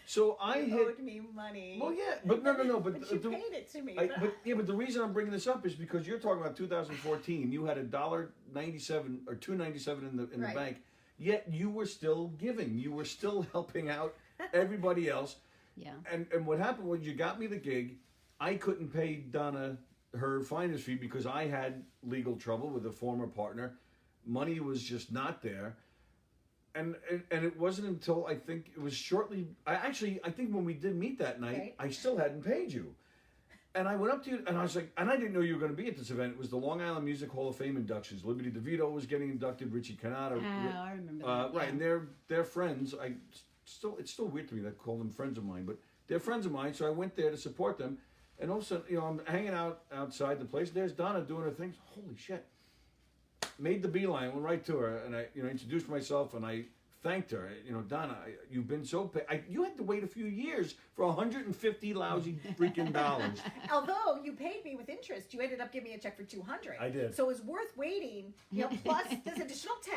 So You owed me money. Well, yeah, but no. But you paid it to me. But the reason I'm bringing this up is because you're talking about 2014. You had $1.97 or $2.97 in the Right. bank, yet you were still giving. You were still helping out everybody else. Yeah. And what happened was you got me the gig. I couldn't pay Donna her finder's fee because I had legal trouble with a former partner. Money was just not there. And it wasn't until I think it was shortly. I think when we did meet that night, Right. I still hadn't paid you. And I went up to you and I was like, and I didn't know you were going to be at this event. It was the Long Island Music Hall of Fame inductions. Liberty DeVito was getting inducted. Richie Canada. Oh, I remember that. Right, and they're friends. It's still weird to me that I call them friends of mine, but they're friends of mine. So I went there to support them. And all of a sudden, I'm hanging out outside the place. There's Donna doing her things. Holy shit. Made the beeline, went right to her, and I introduced myself, and I thanked her. Donna, you've been so you had to wait a few years for $150 lousy freaking dollars. Although you paid me with interest, you ended up giving me a check for $200. I did. So it was worth waiting, plus this additional 10.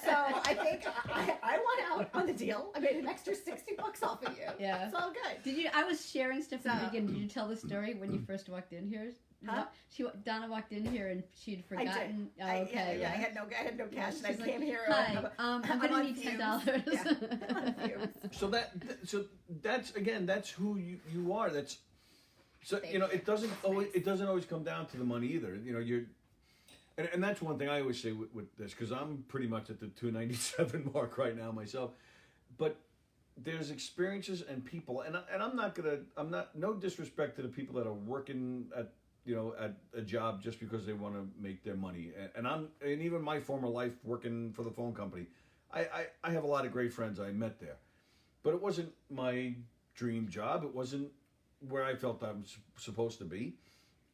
So I think I won out on the deal. I made an extra $60 off of you. Yeah. It's all good. Did you? I was sharing stuff at the So- beginning. Did you tell the story when you first walked in here? Huh? Donna walked in here and she'd I forgotten. did. Oh, okay. I had no cash, and I She's like, came here. Hi, I'm gonna on need fumes. $10. Yeah, I'm on fumes. So that's who you are. It Thank you. it doesn't That's always nice. it doesn't always come down to the money either. You're and that's one thing I always say with this, because I'm pretty much at the 297 mark right now myself. But there's experiences and people, and I'm not no disrespect to the people that are working at a job just because they want to make their money. And even my former life working for the phone company, I have a lot of great friends I met there, but it wasn't my dream job. It wasn't where I felt I was supposed to be.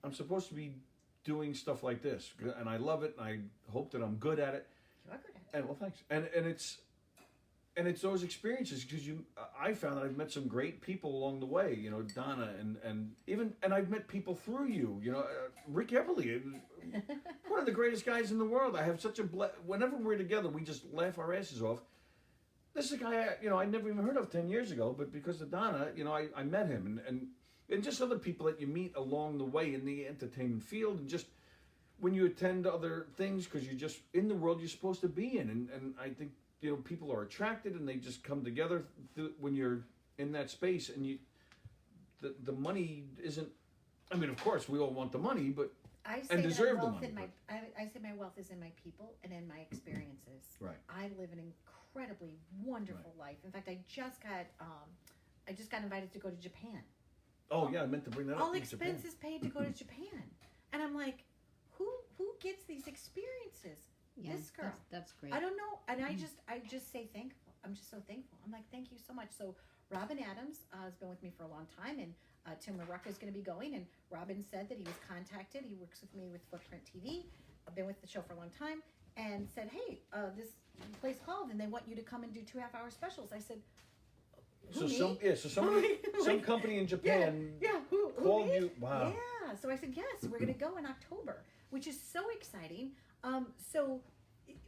I'm supposed to be doing stuff like this, and I love it, and I hope that I'm good at it. You are good at it. And well, thanks. And it's those experiences, because I found that I've met some great people along the way. Donna and I've met people through you. Rick Everly, one of the greatest guys in the world. I have such a whenever we're together, we just laugh our asses off. This is a guy I never even heard of 10 years ago, but because of Donna, I met him and just other people that you meet along the way in the entertainment field, and just when you attend other things, because you're just in the world you're supposed to be in, and I think. People are attracted and they just come together when you're in that space, and the money isn't. I mean, of course, we all want the money, but I say and that deserve the wealth money. I say my wealth is in my people and in my experiences. Right. I live an incredibly wonderful life. In fact, I just got invited to go to Japan. Oh yeah, I meant to bring that up. All in Japan. expenses paid to go to Japan, and I'm like, who gets these experiences? Yeah, This girl. That's great. I don't know, and I just say thankful. I'm just so thankful. I'm like, thank you so much. So Robin Adams has been with me for a long time, and Tim LaRocca is going to be going. And Robin said that he was contacted. He works with me with Footprint TV. I've been with the show for a long time, and said, hey, this place called, and they want you to come and do 2.5-hour specials. I said, who, me? Some company in Japan who called me? you. Wow. Yeah, so I said, yes, we're going to go in October, which is so exciting. So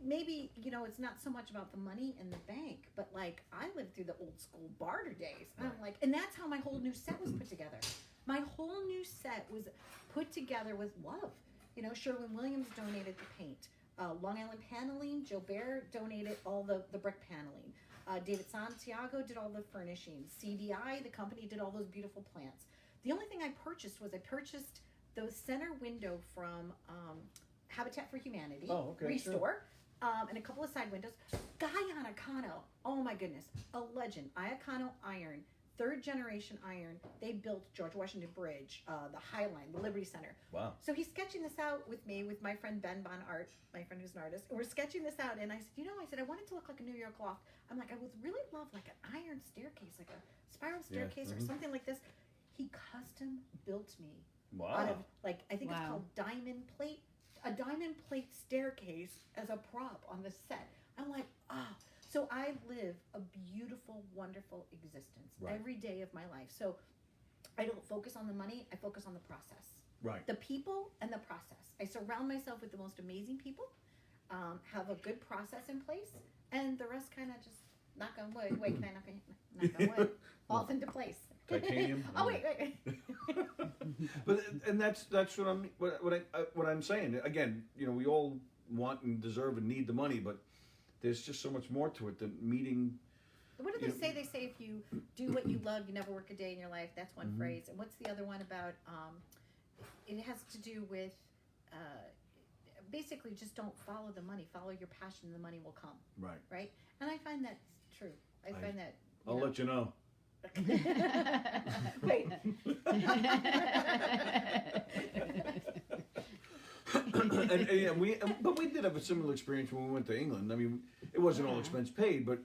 maybe, it's not so much about the money in the bank, but like I lived through the old school barter days. And I'm like, and that's how my whole new set was put together. My whole new set was put together with love. Sherwin-Williams donated the paint. Long Island Paneling, Joe Bear donated all the brick paneling. David Santiago did all the furnishings. CDI, the company, did all those beautiful plants. The only thing I purchased was the center window from Habitat for Humanity, Oh, okay, Restore, sure. And a couple of side windows. Guy Iacano, oh my goodness, a legend. Iacano Iron, 3rd generation iron. They built George Washington Bridge, the High Line, the Liberty Center. Wow. So he's sketching this out with me, with my friend Ben Bon Art, my friend who's an artist. And we're sketching this out, and I said, I want it to look like a New York loft. I'm like, I would really love like an iron staircase, like a spiral staircase or something like this. He custom built me out of, like, I think it's called diamond plate. A diamond plate staircase as a prop on the set. I'm like, so I live a beautiful, wonderful existence every day of my life. So I don't focus on the money, I focus on the process. Right. The people and the process. I surround myself with the most amazing people, have a good process in place, and the rest kind of just knock on wood. Wait, can I knock on wood? Falls into place. Titanium. Oh wait. But and that's what I'm saying. Again, you know, we all want and deserve and need the money, but there's just so much more to it than meeting. What do they say? They say if you do what you love, you never work a day in your life. That's one phrase. And what's the other one about? It has to do with basically just don't follow the money. Follow your passion, and the money will come. Right. Right. And I find that's true. I find that. I'll let you know. Wait. But we did have a similar experience when we went to England. I mean, it wasn't all expense paid, but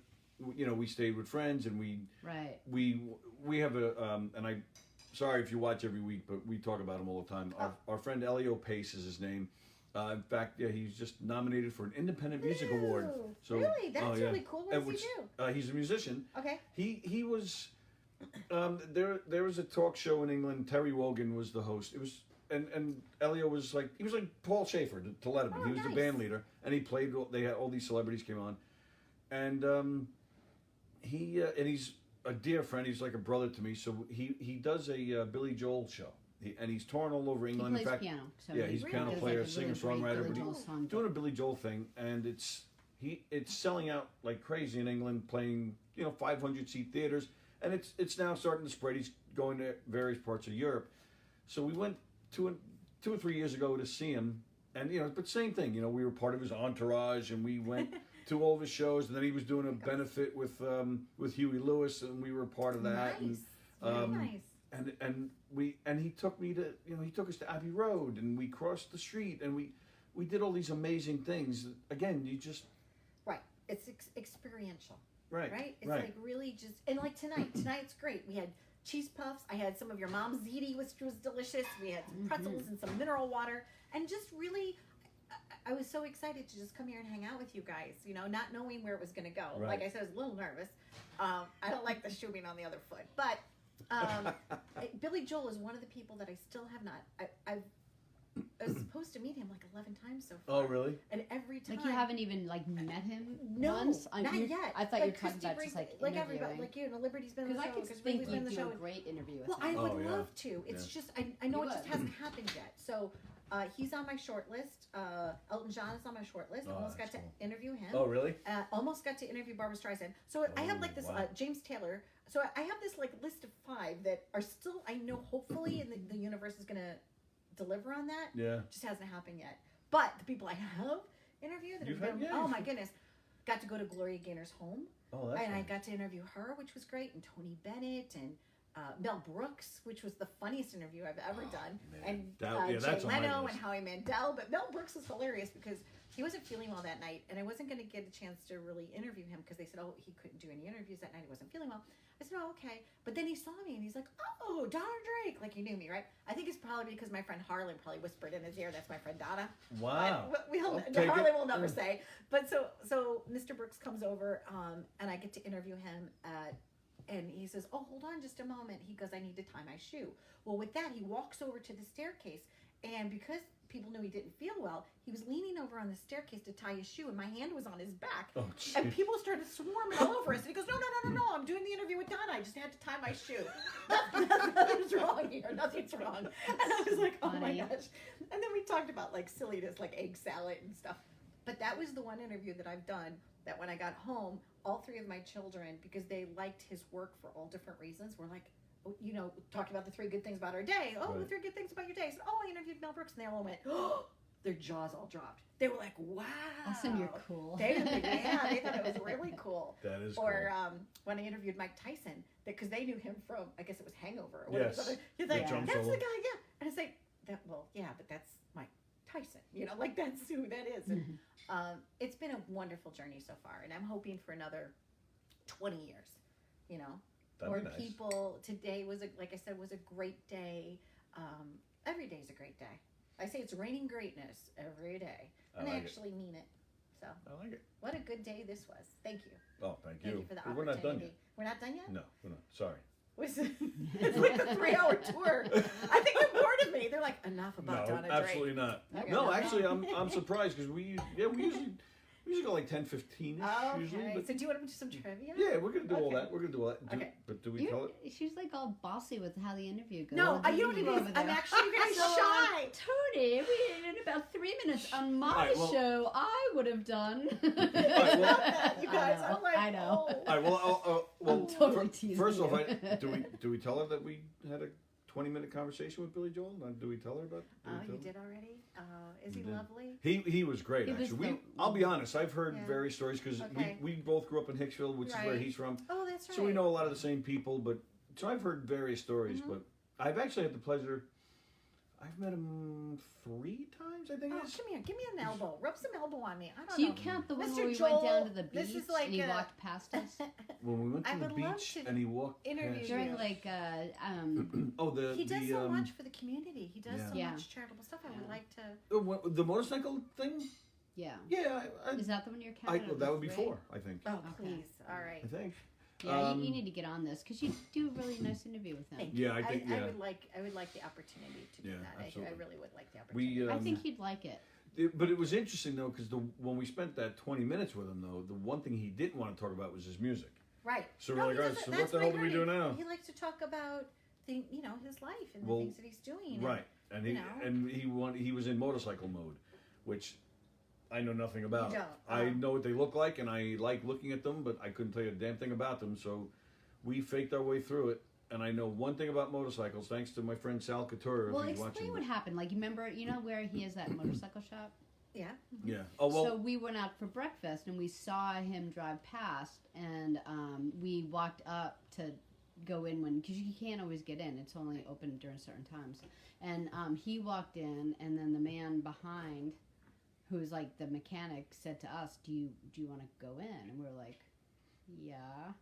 you know, we stayed with friends and we have a and I sorry if you watch every week, but we talk about him all the time. Our friend Elio Pace is his name. In fact, he's just nominated for an Independent Music Award. So really, that's really cool. What does he do? He's a musician. Okay. He was there was a talk show in England. Terry Wogan was the host. It was and Elio was like Paul Schaefer to Letterman. Oh, he was the band leader, and he played. They had all these celebrities came on, and he's a dear friend. He's like a brother to me. So he does a Billy Joel show. And he's touring all over England. He plays In fact, piano. So he's a piano player, singer, songwriter, but he's song doing a Billy Joel thing, and it's selling out like crazy in England, playing 500-seat theaters, and it's now starting to spread. He's going to various parts of Europe. So we went 2 or 3 years ago to see him, and but same thing. We were part of his entourage, and we went to all of his shows, and then he was doing a benefit with Huey Lewis, and we were part of that. Nice. And, Very nice. And he took me to he took us to Abbey Road, and we crossed the street, and we did all these amazing things. Again, you just right. It's experiential. Right. It's like really just and like tonight's great. We had cheese puffs. I had some of your mom's ziti, which was delicious. We had some pretzels and some mineral water, and just really. I was so excited to just come here and hang out with you guys, not knowing where it was going to go. Right. Like I said, I was a little nervous. I don't like the shoe being on the other foot, but Billy Joel is one of the people that I still have not. I was supposed to meet him like 11 times so far. Oh, really? And every time. Like you haven't even met him no, once? Not yet. I thought you were talking about just like everybody, like you, Liberty's been on the show. Because I could think you'd do a great interview with him. I would love to. It's just, I know it just hasn't happened yet. So he's on my short list. Elton John is on my short list. Almost got to interview him. Oh, really? Almost got to interview Barbara Streisand. So I have like this James Taylor. So I have this like list of 5 that are still, I know hopefully in the universe is going to deliver on that. Yeah. Just hasn't happened yet. But the people I have interviewed, oh my goodness, got to go to Gloria Gaynor's home. Oh, that's and nice. I got to interview her, which was great, and Tony Bennett and Mel Brooks, which was the funniest interview I've ever done, and Jay Leno and Howie Mandel. But Mel Brooks was hilarious because he wasn't feeling well that night, and I wasn't going to get a chance to really interview him because they said, he couldn't do any interviews that night. He wasn't feeling well. I said, okay. But then he saw me, and he's like, oh, Donna Drake. Like, he knew me, right? I think it's probably because my friend Harlan probably whispered in his ear, that's my friend Donna. Wow. Harlan will never say. But so Mr. Brooks comes over, and I get to interview him and he says, oh, hold on just a moment. He goes, I need to tie my shoe. Well, with that, he walks over to the staircase, and because people knew he didn't feel well, he was leaning over on the staircase to tie his shoe, and my hand was on his back. Oh, and people started swarming all over us. And he goes, no, I'm doing the interview with Donna. I just had to tie my shoe. Nothing's wrong here. Nothing's wrong. And I was like, oh my gosh. And then we talked about like silliness, like egg salad and stuff. But that was the one interview that I've done that when I got home, all 3 of my children, because they liked his work for all different reasons, were like, talked about the 3 good things about our day. Oh, the 3 good things about your day. I said, I interviewed Mel Brooks, and they all went, oh, their jaws all dropped. They were like, wow. Awesome, you're cool. They thought it was really cool. That is or, cool. When I interviewed Mike Tyson, because they knew him from, I guess it was Hangover. Or yes. He's like, that's the guy, yeah. And I say, but that's Mike Tyson. Like that's who that is. And it's been a wonderful journey so far, and I'm hoping for another 20 years. Or nice. People, today was like I said, was a great day. Every day is a great day. I say it's raining greatness every day, and I actually mean it. So I like it. What a good day this was. Thank you. Oh, thank you. Thank you for the opportunity. We're not done yet. We're not done yet? No, we're not. Sorry. It's like a 3-hour tour. I think they're bored of me. They're like, enough about Donna Drake. Absolutely not. Okay. No, actually, I'm surprised because we usually go like 10, 15 Oh, usually. okay. But So do you want to do some trivia? yeah, we're gonna do all Okay. that. We're gonna do all that. Okay. But do we tell it? She's like all bossy with how the interview goes. No, you don't You even. over I'm there. actually very So, shy. Tony, we in about 3 minutes on my Alright, well- show. I would have done. well- You guys, I know. I'm like, I know. oh. All right. Well, I'm totally teasing first off, you. do we tell her that we had a 20-minute conversation with Billy Joel? Do we tell her about? Oh, you did already? Is he We did. lovely? He was great He was actually. the- I'll be honest. I've heard Yeah. various stories because Okay. we both grew up in Hicksville, which is where Right. he's from. Oh, that's right. So we know a lot of the same people, but so I've heard various stories, Mm-hmm. but I've actually had the pleasure. I've met him 3 times, I think Oh, it is. come here. Give me an elbow. Rub some elbow on me. I don't Do you know. count the one Mr. where we Joel, went down to the this beach is like and he a- walked past us? When we went I to the would love beach to and he walked interview past. During you. like Oh, the He does the so much for the community. He does Yeah. so Yeah. much charitable stuff. I would like to. the motorcycle thing. yeah. Yeah, Is that the one you're I counting? or that would be three? 4, I think. Oh, Okay. please. All right. I think. Yeah, you need to get on this because you do a really nice interview with him. Thank Yeah, you. I think- I yeah. would like the opportunity to do Yeah, that. I absolutely. really would like the opportunity. We I think you'd like it. But it was interesting though because when we spent that 20 minutes with him though, the one thing he didn't want to talk about was his music. Right. So No, we're like, he all right, doesn't- so what that's the hell I do we heard. do now? He likes to talk about his life and Well, the things that he's doing. Right, and you know. he was in motorcycle mode, which I know nothing about. You don't. I know what they look like, and I like looking at them, but I couldn't tell you a damn thing about them. So we faked our way through it, and I know one thing about motorcycles, thanks to my friend Sal Couture. Well, if he's explain watching. what happened. Like, you remember, where he has that motorcycle shop? Yeah. Yeah. Oh well. So we went out for breakfast and we saw him drive past, and we walked up to go in because you can't always get in. It's only open during certain times. And he walked in, and then the man behind, who's like the mechanic, said to us, "Do you want to go in?" And we were like, "Yeah."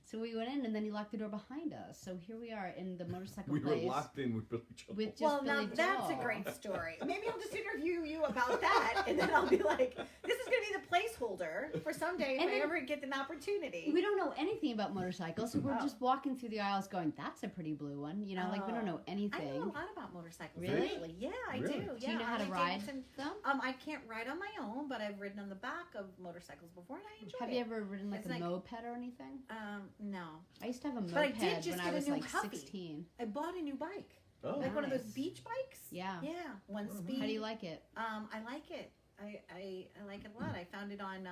So we went in, and then he locked the door behind us. So here we are in the motorcycle we were place locked in with Billy Joel. with just Well, now Billy that's a Joel. great story. Maybe I'll just interview you about that, and then I'll be like, "This is going to be the placeholder for someday if And I then- ever get an opportunity." We don't know anything about motorcycles, so we're Oh. just walking through the aisles going, "That's a pretty blue one." Like, we don't know I anything. know a lot about motorcycles. Really? Actually. Yeah, I Really? do. Do Yeah, Do you know how to Harley ride Davidson. them? I can't ride on my own, but I've ridden on the back of motorcycles before, and I enjoy Have it. you ever ridden like It's a like- moped or anything? No. I used to have a moped But I did just when I get a was new like Huffy. 16. I bought a new bike, Oh. like one of those Nice. beach bikes. Yeah. Yeah, one Oh, speed. How do you like it? I like it. I like it a lot. I found it on,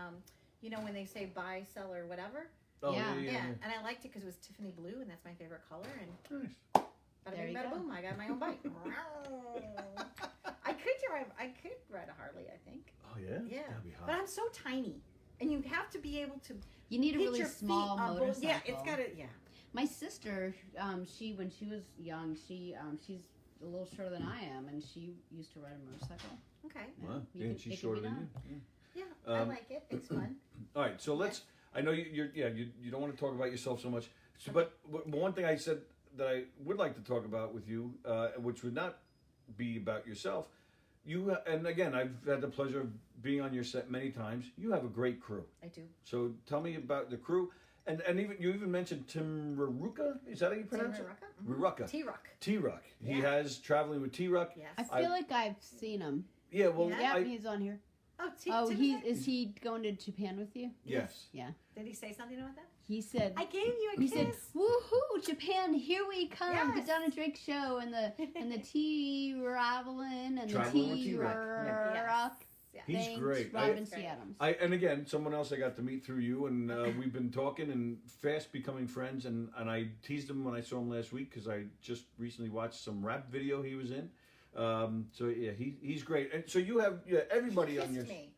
when they say buy, sell, or whatever. Oh, Yeah. Yeah, and I liked it because it was Tiffany blue, and that's my favorite color. And Nice. bada There bing, you bada go. boom, I got my own bike. I could ride a Harley, I think. Oh yeah. Yeah, That'd be hot. but I'm so tiny, and you have to be able to You need a hit really your small feet on motorcycle. both. Yeah, it's got to. Yeah. My sister, she when she was young, she's a little shorter than I am, and she used to ride a motorcycle. Okay. Wow. You Yeah, can- she's it can shorter be than you. Yeah, Yeah. I like it. It's fun. All right, so let's. I know you don't want to talk about yourself so much, but one thing I said that I would like to talk about with you, which would not be about yourself. You and again, I've had the pleasure of being on your set many times. You have a great crew. I do. So tell me about the crew, and even you even mentioned Tim Raruka. Is that how you pronounce it? Raruka. T-Rock. T-Rock. He Yeah. has traveling with T-Rock. Yes. I feel like I've seen him. Yeah. Well, Yeah. Yeah, he's on here. Oh, Is he going to Japan with you? yes. Yeah. Did he say something about that? He said. I gave you a He kiss. said, "Woohoo, Japan! Here we come! Yes. The Donna Drake show and the tea raveling and Traveling with the tea T-Rock. rock. Yes. He's Thanks, great. Robin Great. C. Adams. And again, someone else I got to meet through you, and we've been talking and fast becoming friends. And I teased him when I saw him last week because I just recently watched some rap video he was in. So yeah, he's great. And so you have everybody He on your kissed me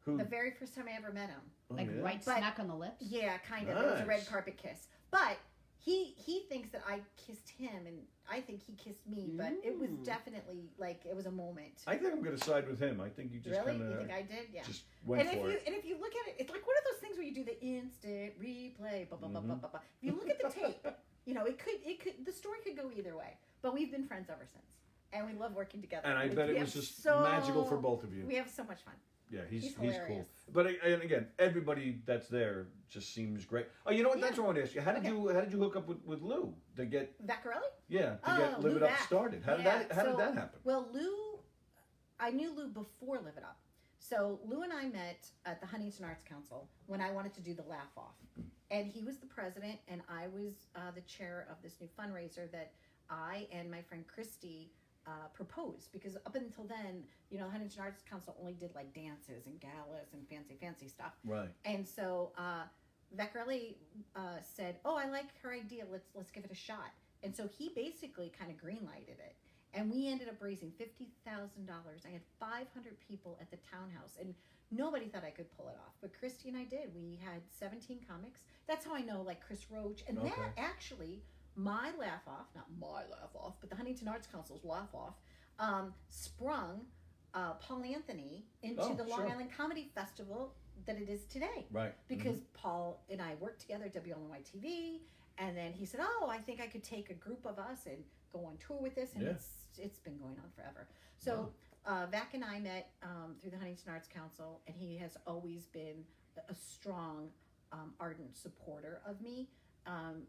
who the very first time I ever met him. Oh, Like yeah? right But- smack on the lips. Yeah, kind of. It was a red Nice. carpet kiss. But he thinks that I kissed him, and I think he kissed me. But it was definitely like it was a moment. I think I'm going to side with him. I think you just Really? kind You of think I did? Yeah. just went for it. And if you look at it, it's like one of those things where you do the instant replay. Blah, blah, blah, blah, blah, blah. If you look at the tape, it could the story could go either way. But we've been friends ever since, and we love working together. And I We- bet we it was have just magical for both of you. We have so much fun. Yeah, he's cool. hilarious. But and again, everybody that's there just seems great. Oh, you know what? That's what I want to ask you. How did you hook up with Lou to get Vaccarelli? get Live Lou It Up Vac. started? How did that happen? Well, I knew Lou before Live It Up. So Lou and I met at the Huntington Arts Council when I wanted to do the Laugh Off, and he was the president, and I was the chair of this new fundraiser that I and my friend Christy proposed, because up until then, Huntington Arts Council only did like dances and galas and fancy stuff. Right. And so Vaccarelli said, "Oh, I like her idea. Let's give it a shot." And so he basically kind of greenlighted it. And we ended up raising $50,000. I had 500 people at the townhouse, and nobody thought I could pull it off. But Christy and I did. We had 17 comics. That's how I know, like Chris Roach. And that actually, my Laugh Off, not my Laugh Off, but the Huntington Arts Council's Laugh Off, sprung Paul Anthony into the Long Island Comedy Festival that it is today. Right. Because Paul and I worked together at WLNY TV, and then he said, "Oh, I think I could take a group of us and go on tour with this," and it's been going on forever. So Vac and I met through the Huntington Arts Council, and he has always been a strong, ardent supporter of me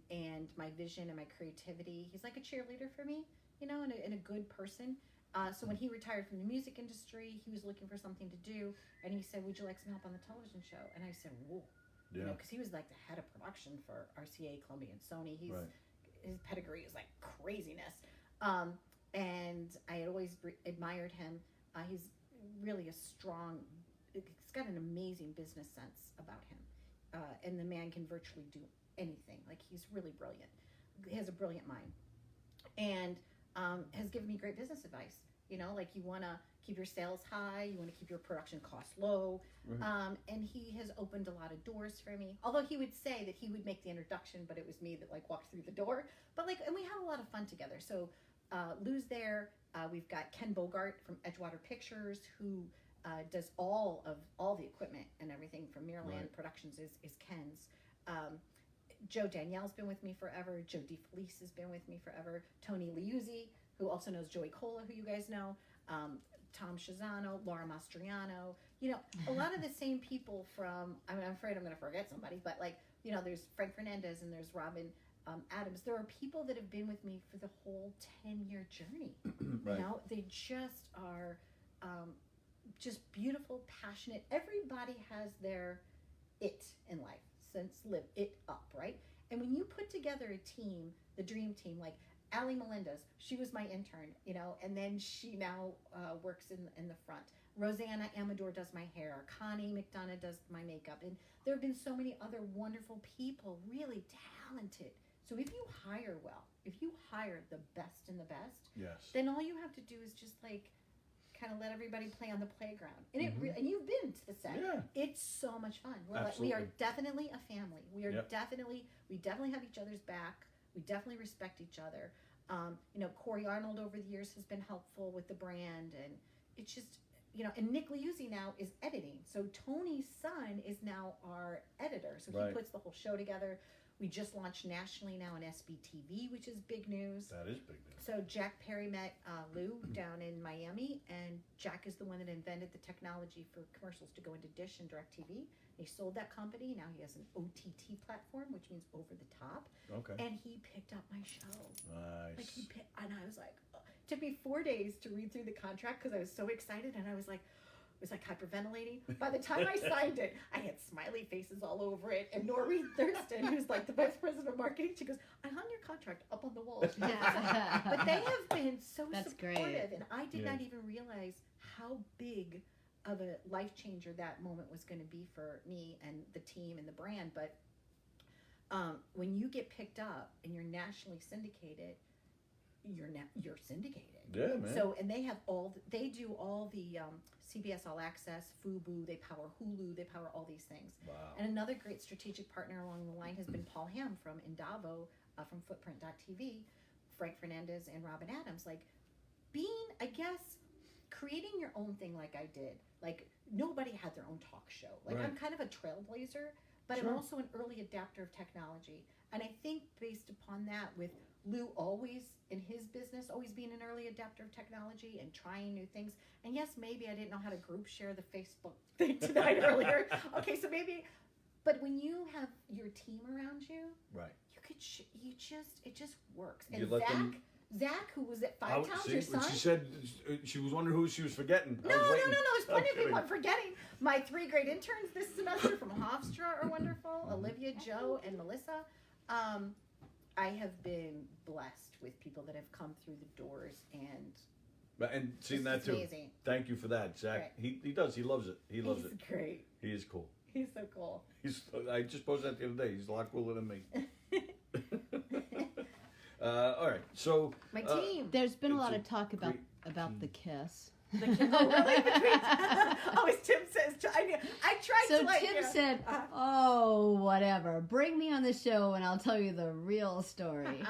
and my vision and my creativity. He's like a cheerleader for me, and a good person. So when he retired from the music industry, he was looking for something to do, and he said, "Would you like some help on the television show?" And I said, "Whoa." Because he was like the head of production for RCA, Columbia, and Sony. His pedigree is like craziness. And I had always admired him. He's really he's got an amazing business sense about him. And the man can virtually do anything. Like, he's really brilliant. He has a brilliant mind. And has given me great business advice. Like, you want to keep your sales high, you want to keep your production costs low. And he has opened a lot of doors for me. Although he would say that he would make the introduction, but it was me that walked through the door. But and we had a lot of fun together. So Lou's there. We've got Ken Bogart from Edgewater Pictures, who does all the equipment and everything from Mirrorland Productions is Ken's. Joe Danielle's been with me forever. Joe DeFelice has been with me forever. Tony Liuzzi, who also knows Joey Cola, who you guys know. Tom Shazano, Laura Mastriano. A lot of the same people from, I'm afraid I'm going to forget somebody, but there's Frank Fernandez and there's Robin Adams. There are people that have been with me for the whole 10-year journey. They just are just beautiful, passionate. Everybody has their it in life. Since Live It Up, right? And when you put together a team, the dream team, like Ali Melendez, she was my intern, and then she now works in the front. Rosanna Amador does my hair. Connie McDonough does my makeup. And there have been so many other wonderful people, really talented. So if you hire well, if you hire the best and the best, then all you have to do is just kind of let everybody play on the playground. And and you've been to the set. Yeah. It's so much fun. We are definitely a family. We definitely have each other's back. We definitely respect each other. Corey Arnold over the years has been helpful with the brand, and it's just, and Nick Liuzzi now is editing. So Tony's son is now our editor. So he puts the whole show together. We just launched nationally now on SBTV, which is big news. That is big news. So Jack Perry met Lou down in Miami, and Jack is the one that invented the technology for commercials to go into Dish and DirecTV. He sold that company. Now he has an OTT platform, which means over the top. Okay. And he picked up my show. Nice. And I was like, it took me 4 days to read through the contract because I was so excited, and I was like, it was like hyperventilating. By the time I signed it, I had smiley faces all over it. And Noreen Thurston, who's like the vice president of marketing, she goes, "I hung your contract up on the wall." But they have been so supportive. Great. And I did not even realize how big of a life changer that moment was going to be for me and the team and the brand. But when you get picked up and you're nationally syndicated, you're syndicated. Yeah, man. So, and they do all the CBS All Access, FUBU, they power Hulu, they power all these things. Wow. And another great strategic partner along the line has been Paul Hamm from Indavo, from Footprint.tv, Frank Fernandez and Robin Adams. Creating your own thing like I did. Like, nobody had their own talk show. I'm kind of a trailblazer, but I'm also an early adapter of technology. And I think based upon that, with Lou always, in his business, always being an early adapter of technology and trying new things. And yes, maybe I didn't know how to group share the Facebook thing tonight earlier. Okay, so maybe, but when you have your team around you, Right. you could, it just works. And You let them- Zach, who was at Five Towns, your son. When she said she was wondering who she was forgetting. No. There's plenty of people I'm forgetting. My 3 great interns this semester from Hofstra are wonderful. Olivia, Joe, and Melissa. I have been blessed with people that have come through the doors, and seeing that too. Amazing. Thank you for that, Zach. He does. He loves it. He loves it. He's great. He is cool. He's so cool. I just posted that the other day. He's a lot cooler than me. All right. So My team. There's been a It's lot a of talk about great the kiss. Oh, really? As Tim says, I tried So to like Tim you. said, "Oh, whatever. Bring me on the show, and I'll tell you the real story."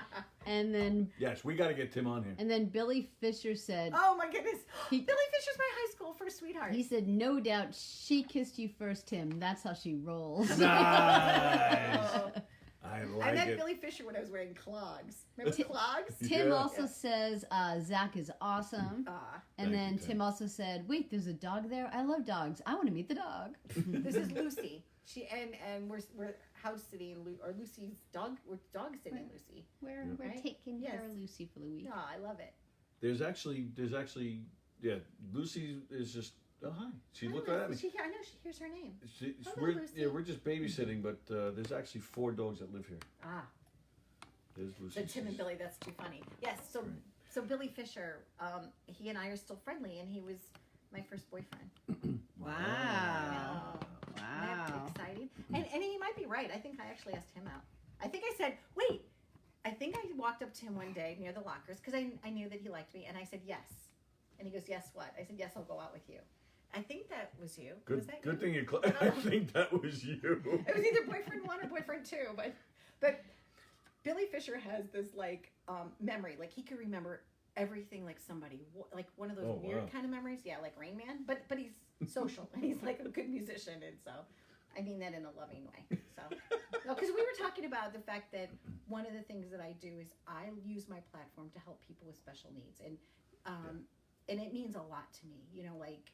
And then yes, we got to get Tim on here. And then Billy Fisher said, Oh my goodness. He- Billy Fisher's my high school first sweetheart. he said, "No doubt she kissed you first, Tim. That's how she rolls." Nice. Oh. I I like met it. Billy Fisher when I was wearing clogs. Remember clogs? Tim Yeah. also Yeah. says Zach is awesome. Thank And then you, Tim. Tim also said, "Wait, there's a dog there. I love dogs. I want to meet the dog." This is Lucy. She and we're house sitting or Lucy's dog. We're dog sitting Right. Lucy. We're Right? taking care Yes. of Lucy for the week. No, I love it. There's actually, yeah. Lucy is just. Oh hi. She looked right at me. I know she hears her name. Hello, We're, Lucy. yeah, we're just babysitting, but there's actually 4 dogs that live here. There's Lucy. So Tim and Billy, that's too funny. Yes, so Right. so Billy Fisher, he and I are still friendly, and he was my first boyfriend. Wow. Isn't that Wow. exciting? And he might be right. I think I actually asked him out. I think I said, wait. I think I walked up to him one day near the lockers because I knew that he liked me, and I said yes. And he goes, yes, what? I said, yes, I'll go out with you. I think that was you. Good, Was that good you? thing you. I think that was you. It was either boyfriend 1 or boyfriend 2, but Billy Fisher has this like memory, like he can remember everything, like somebody, like one of those Oh, weird wow. kind of memories, yeah, like Rain Man. But he's social and he's like a good musician, and so I mean that in a loving way. So no, because we were talking about the fact that one of the things that I do is I use my platform to help people with special needs, and it means a lot to me. You know, like.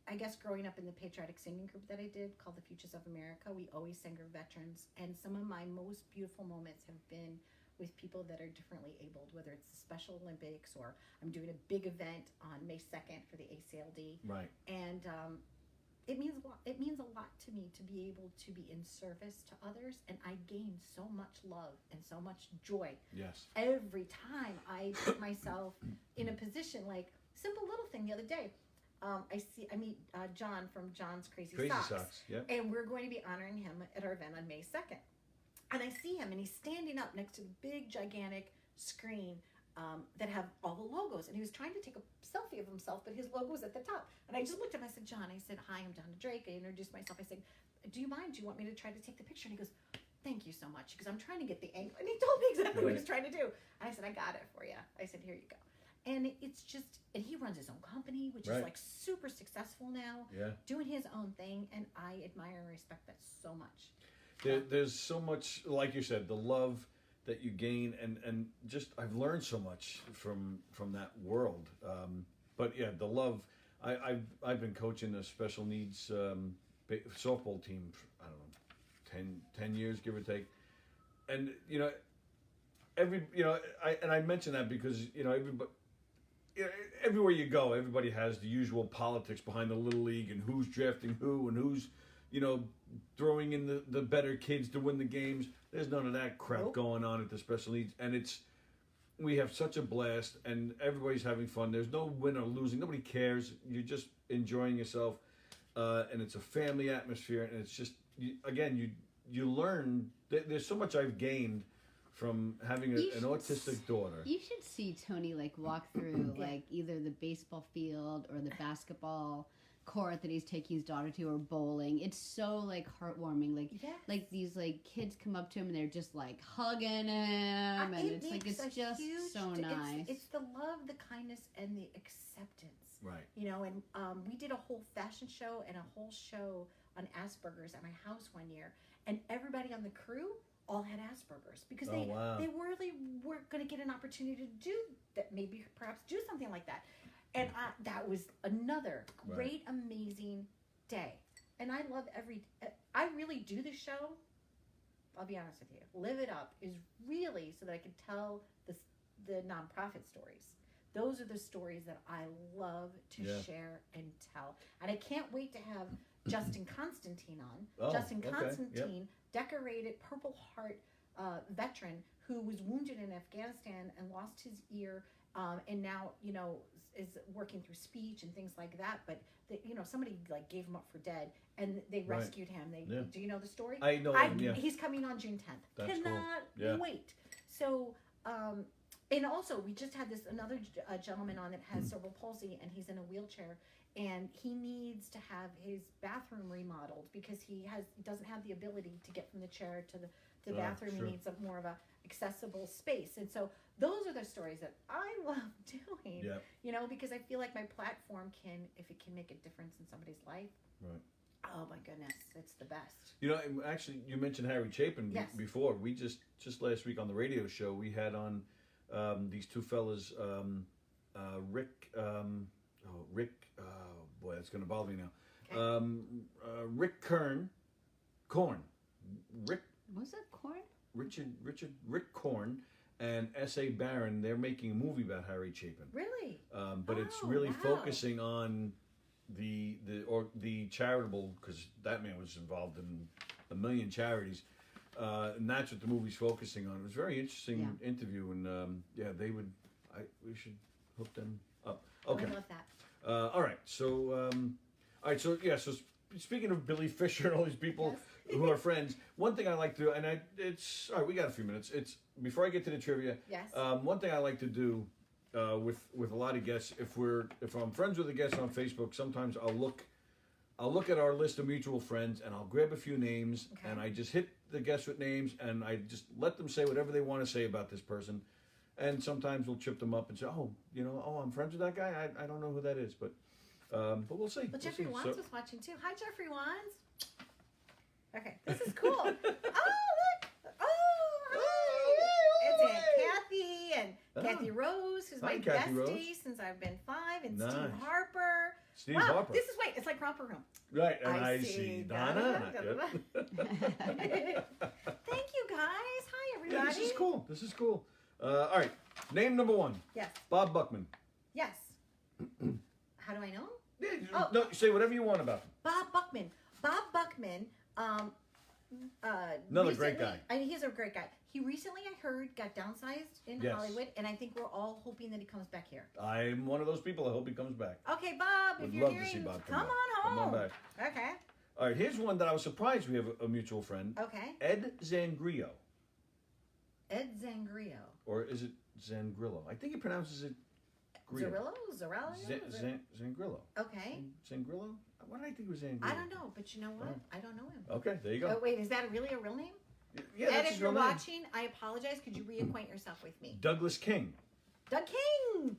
I guess growing up in the patriotic singing group that I did called the Futures of America, we always sang our veterans. And some of my most beautiful moments have been with people that are differently abled, whether it's the Special Olympics or I'm doing a big event on May 2nd for the ACLD. Right. And it means a lot. It means a lot to me to be able to be in service to others. And I gain so much love and so much joy Yes. every time I put myself in a position, like simple little thing the other day. I meet John from John's Crazy Socks. Yeah. And we're going to be honoring him at our event on May 2nd. And I see him, and he's standing up next to the big, gigantic screen that have all the logos. And he was trying to take a selfie of himself, but his logo was at the top. And I just looked at him, I said, John, I said, hi, I'm Donna Drake. I introduced myself. I said, do you mind? Do you want me to try to take the picture? And he goes, thank you so much, because I'm trying to get the angle. And he told me exactly what he was trying to do. And I said, I got it for you. I said, here you go. And it's just, and he runs his own company, which is like super successful now, doing his own thing. And I admire and respect that so much. There's so much, like you said, the love that you gain, and just I've learned so much from that world. But yeah, the love. I've been coaching a special needs softball team for, I don't know, 10 years, give or take. And you know, I mention that because everybody. Everywhere you go, everybody has the usual politics behind the little league and who's drafting who and who's, throwing in the better kids to win the games. There's none of that crap going on at the special needs, and we have such a blast, and everybody's having fun. There's no win or losing. Nobody cares. You're just enjoying yourself, and it's a family atmosphere, and it's just you learn. There's so much I've gained from having an autistic daughter. You should see Tony walk through either the baseball field or the basketball court that he's taking his daughter to, or bowling. It's so heartwarming. These kids come up to him and they're just hugging him, and it's just so nice. It's the love, the kindness, and the acceptance. Right. And we did a whole fashion show and a whole show on Asperger's at my house one year, and everybody on the crew all had Asperger's because Oh, wow. they really weren't going to get an opportunity to do that, maybe perhaps do something like that. And that was another great, amazing day. And I love I really do the show. I'll be honest with you. Live It Up is really so that I can tell the nonprofit stories. Those are the stories that I love to share and tell. And I can't wait to have Justin Constantine on. Oh, Justin okay. Constantine, decorated Purple Heart veteran who was wounded in Afghanistan and lost his ear, and now, is working through speech and things like that. But somebody like gave him up for dead, and they rescued him. Do you know the story? I know. He's coming on June 10th. That's Cannot wait. So, and also we just had another gentleman on that has cerebral palsy, and he's in a wheelchair, and he needs to have his bathroom remodeled because he doesn't have the ability to get from the chair to the bathroom. Sure. He needs a more of a accessible space. And so those are the stories that I love doing. Because I feel like my platform if it can make a difference in somebody's life. Right. Oh my goodness, it's the best. Actually, you mentioned Harry Chapin before. We just last week on the radio show, we had on these two fellas, Rick. Boy, that's going to bother me now. Okay. Rick Korn. Was it Korn? Rick Korn and S.A. Barron. They're making a movie about Harry Chapin. Really? But it's really focusing on the charitable, because that man was involved in a million charities, and that's what the movie's focusing on. It was a very interesting interview, and we should hook them up. Okay. I love that. All right. So so speaking of Billy Fisher and all these people who are friends, one thing I like to do, and it's all right. We got a few minutes. It's before I get to the trivia. Yes. One thing I like to do with a lot of guests, if I'm friends with a guest on Facebook, sometimes I'll look at our list of mutual friends and I'll grab a few names and I just hit the guests with names and I just let them say whatever they want to say about this person. And sometimes we'll chip them up and say, I'm friends with that guy. I don't know who that is, but we'll see. Well, Jeffrey we'll Wands was watching too. Hi, Jeffrey Wands. Okay, this is cool. Oh, look. Oh, hi. It's Aunt Kathy and Kathy Rose, who's my Kathy bestie Rose. Since I've been 5, and Nice. Steve Harper. Steve Wow, Harper. it's like Romper Room. Right, and I see Donna. Thank you, guys. Hi, everybody. Yeah, this is cool. All right, name number 1. Yes. Bob Buckman. Yes. How do I know? Yeah, no, say whatever you want about him. Bob Buckman. Bob Buckman. Another great guy. He's a great guy. He recently, I heard, got downsized in Hollywood, and I think we're all hoping that he comes back here. I'm one of those people. I hope he comes back. Okay, Bob, Would if you're love hearing, to see Bob come back. on home. Come on back. Okay. All right, here's one that I was surprised we have a mutual friend. Okay. Ed Zangrillo. Ed Zangrillo. Or is it Zangrillo? I think he pronounces it Grillo. Zarillo? Zangrillo. Okay. Zangrillo? What did I think it was Zangrillo? I don't know, but you know what? I don't know him. Okay, there you go. Oh, wait, is that really a real name? Yeah, Ed, that's if his you're real name. watching, I apologize. Could you reacquaint yourself with me? Douglas King. Doug King.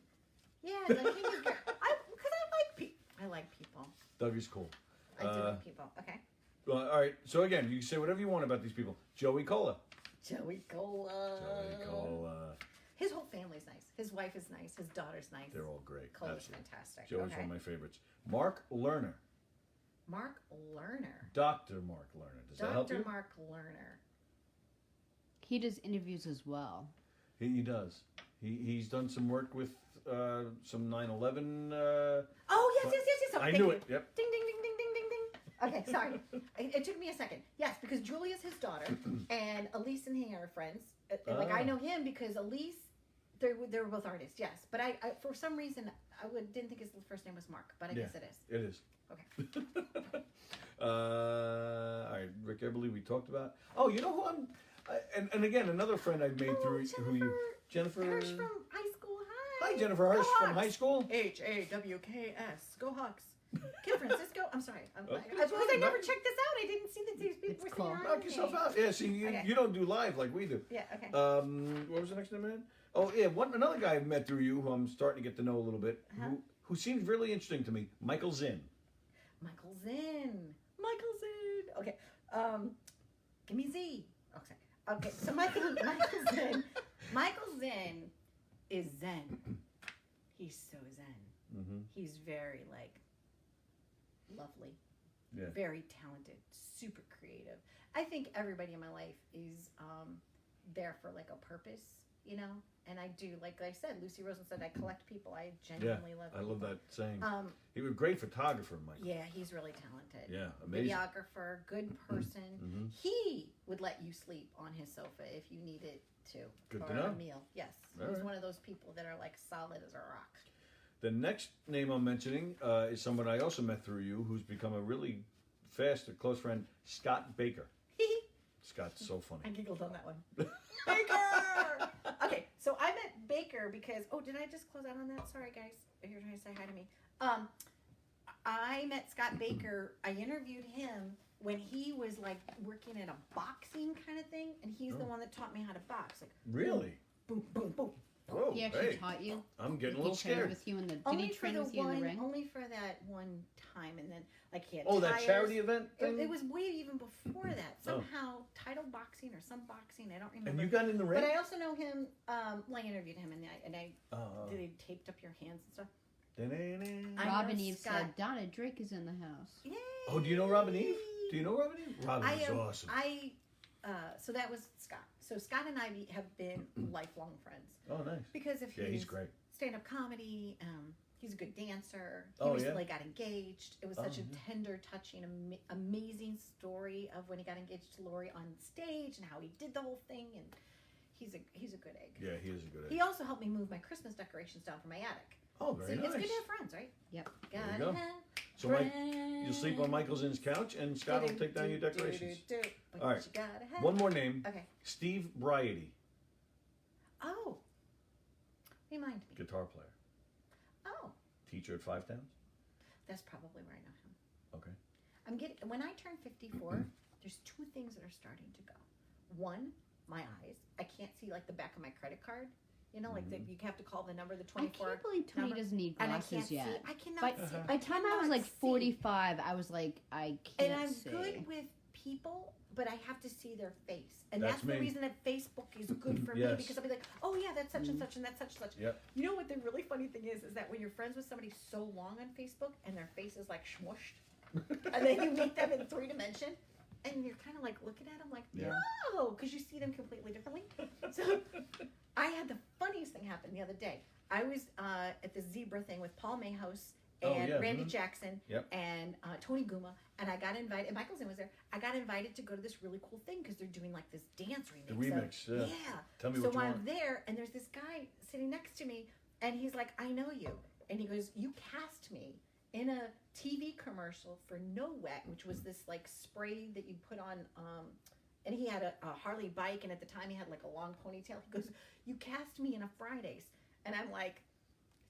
Yeah, Doug King is good. Because I like people. Doug is cool. I do like people. Okay. Well, all right, so again, you can say whatever you want about these people. Joey Cola. Joey Cola. Joey Cola. His whole family's nice. His wife is nice. His daughter's nice. They're all great. Cola's Absolutely. fantastic. Joey's Okay. one of my favorites. Mark Lerner. Mark Lerner. Dr. Mark Lerner. Does that help you? Dr. Mark Lerner. He does interviews as well. He does. He's done some work with some 9/11. Oh, yes. Oh, I thank knew you. it. Yep. Ding, ding, ding, ding, ding, ding, ding. Okay, sorry. It took me a second. Yes, because Julia's his daughter, and Elise and he are friends. I know him because Elise, they were both artists, yes. But I for some reason, didn't think his first name was Mark, but I guess it is. It is. Okay. All right, Rick Eberly, we talked about. Oh, you know who I'm. And again, another friend I've made through Jennifer Hirsch from high school. Hi. Hi, Jennifer Hirsch Go from Hawks. high school. HAWKS. Go Hawks. Kid Francisco. I'm sorry. Okay. Because I never checked this out. I didn't see that these people were cool. saying hi Knock to yourself me. out. Yeah, see, you don't do live like we do. Yeah. Okay. What was the next name, man? Oh, yeah, another guy I've met through you who I'm starting to get to know a little bit, who seems really interesting to me, Michael Zinn. Michael Zinn. Okay. Give me Z. Okay. Okay, so Michael Zen is Zen. He's so Zen. Mm-hmm. He's very like lovely, Yeah. very talented, super creative. I think everybody in my life is there for like a purpose, you know. And I do, like I said, Lucy Rosen said, I collect people. I genuinely love I people. love that saying. Um, He was a great photographer, Michael. yeah, he's really talented. Yeah, amazing. Videographer, good person. Mhm. He would let you sleep on his sofa if you needed to. Good for to know. a meal. Yes. All He's right. one of those people that are like solid as a rock. The next name I'm mentioning is someone I also met through you, who's become a really fast, close friend, Scott Baker. Scott's so I funny. giggled on that one. Baker! Okay, so I met Baker because, did I just close out on that? Sorry, guys. You're trying to say hi to me. I met Scott Baker. I interviewed him when he was like working at a boxing kind of thing, and he's the one that taught me how to box. Like, Really? boom, boom, boom. Whoa, He actually hey, taught you. I'm getting a He little trained scared. with you in the. Did Only he for train the with you in one, the ring? only for that one time, and then like he had Oh, that tires. charity event thing? It was way even before that. Oh. Somehow, title boxing or some boxing, I don't remember. And you got in the ring? But I also know him. Well, I interviewed him, and I Oh. did. He taped up your hands and stuff. Da-da-da. I Robin know Eve Scott. said, "Donna Drake is in the house." Yay! Oh, do you know Robin Eve? Do you know Robin Eve? Robin is awesome. So that was Scott. So Scott and I have been lifelong friends Oh, nice. because of Yeah, his he's great. stand-up comedy. He's a good dancer. He Oh, recently yeah? got engaged. It was Oh, such a yeah. tender, touching, amazing story of when he got engaged to Lori on stage and how he did the whole thing. And he's a good egg. Yeah, he is a good He egg. also helped me move my Christmas decorations down from my attic. Oh, So very it's good nice. to have friends, right? Yep. There you Gotta go. have So, Mike, friends. you'll sleep on Michael's in his couch, and Scott will take down your decorations. But All right. you gotta have- One more name. Okay. Steve Briety, Oh. Remind me. guitar player. Oh. Teacher at Five Towns. That's probably where I know him. Okay. When I turn 54, there's two things that are starting to go. One, my eyes. I can't see like the back of my credit card. You know, like you have to call the number, the I 24. can't believe Tony number, doesn't need and I glasses can't yet. see. I cannot But see. by the time I was cannot like see. 45, I was like, I can't And I'm see. good with people, but I have to see their face. And That's that's the me. reason that Facebook is good for me Yes. because I'll be like, oh yeah, that's such and such and that's such and such. Yep. You know what the really funny thing is that when you're friends with somebody so long on Facebook and their face is like smushed, and then you meet them in 3 dimension, and you're kind of like looking at them like, Yeah. no, because you see them completely differently. So I had the funniest thing happen the other day. I was at the Zebra thing with Paul Mayhouse Oh, and yeah, Randy mhm. Jackson Yep. and Tony Guma, and I got invited, and Michael Zinn was there. I got invited to go to this really cool thing because they're doing like this dance remix. The remix, of, yeah. Tell me so what you I'm want. there, and there's this guy sitting next to me, and he's like, I know you. And he goes, you cast me in a TV commercial for No Wet, which was this like spray that you put on, and he had a Harley bike, and at the time he had like a long ponytail. He goes, you cast me in a Fridays. And I'm like,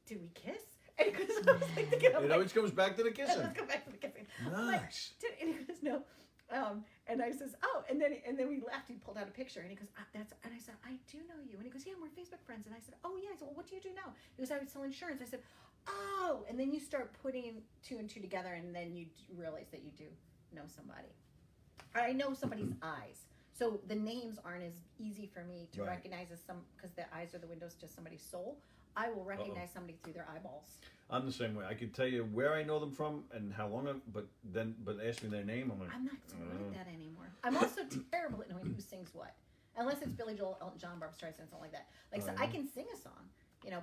did we kiss? And he goes, I was like, thinking, I'm It like, always comes back to the kissing. let's go back to the kissing. I'm like, Nice. and he goes, no. And I says, oh, and then we laughed. He pulled out a picture, and he goes, and I said, I do know you. And he goes, yeah, we're Facebook friends. And I said, oh yeah. I said, well, what do you do now? He goes, I would sell insurance. I said, oh. And then you start putting 2 and 2 together, and then you realize that you do know somebody. I know somebody's eyes. So the names aren't as easy for me to Right. recognize as because the eyes are the windows to somebody's soul. I will recognize somebody through their eyeballs. I'm the same way. I could tell you where I know them from and how long, but ask me their name. I'm like, I'm not so good at that anymore. I'm also terrible at knowing who sings what. Unless it's Billy Joel, Elton John, Barbra Streisand, something like that. Like, so I can sing a song,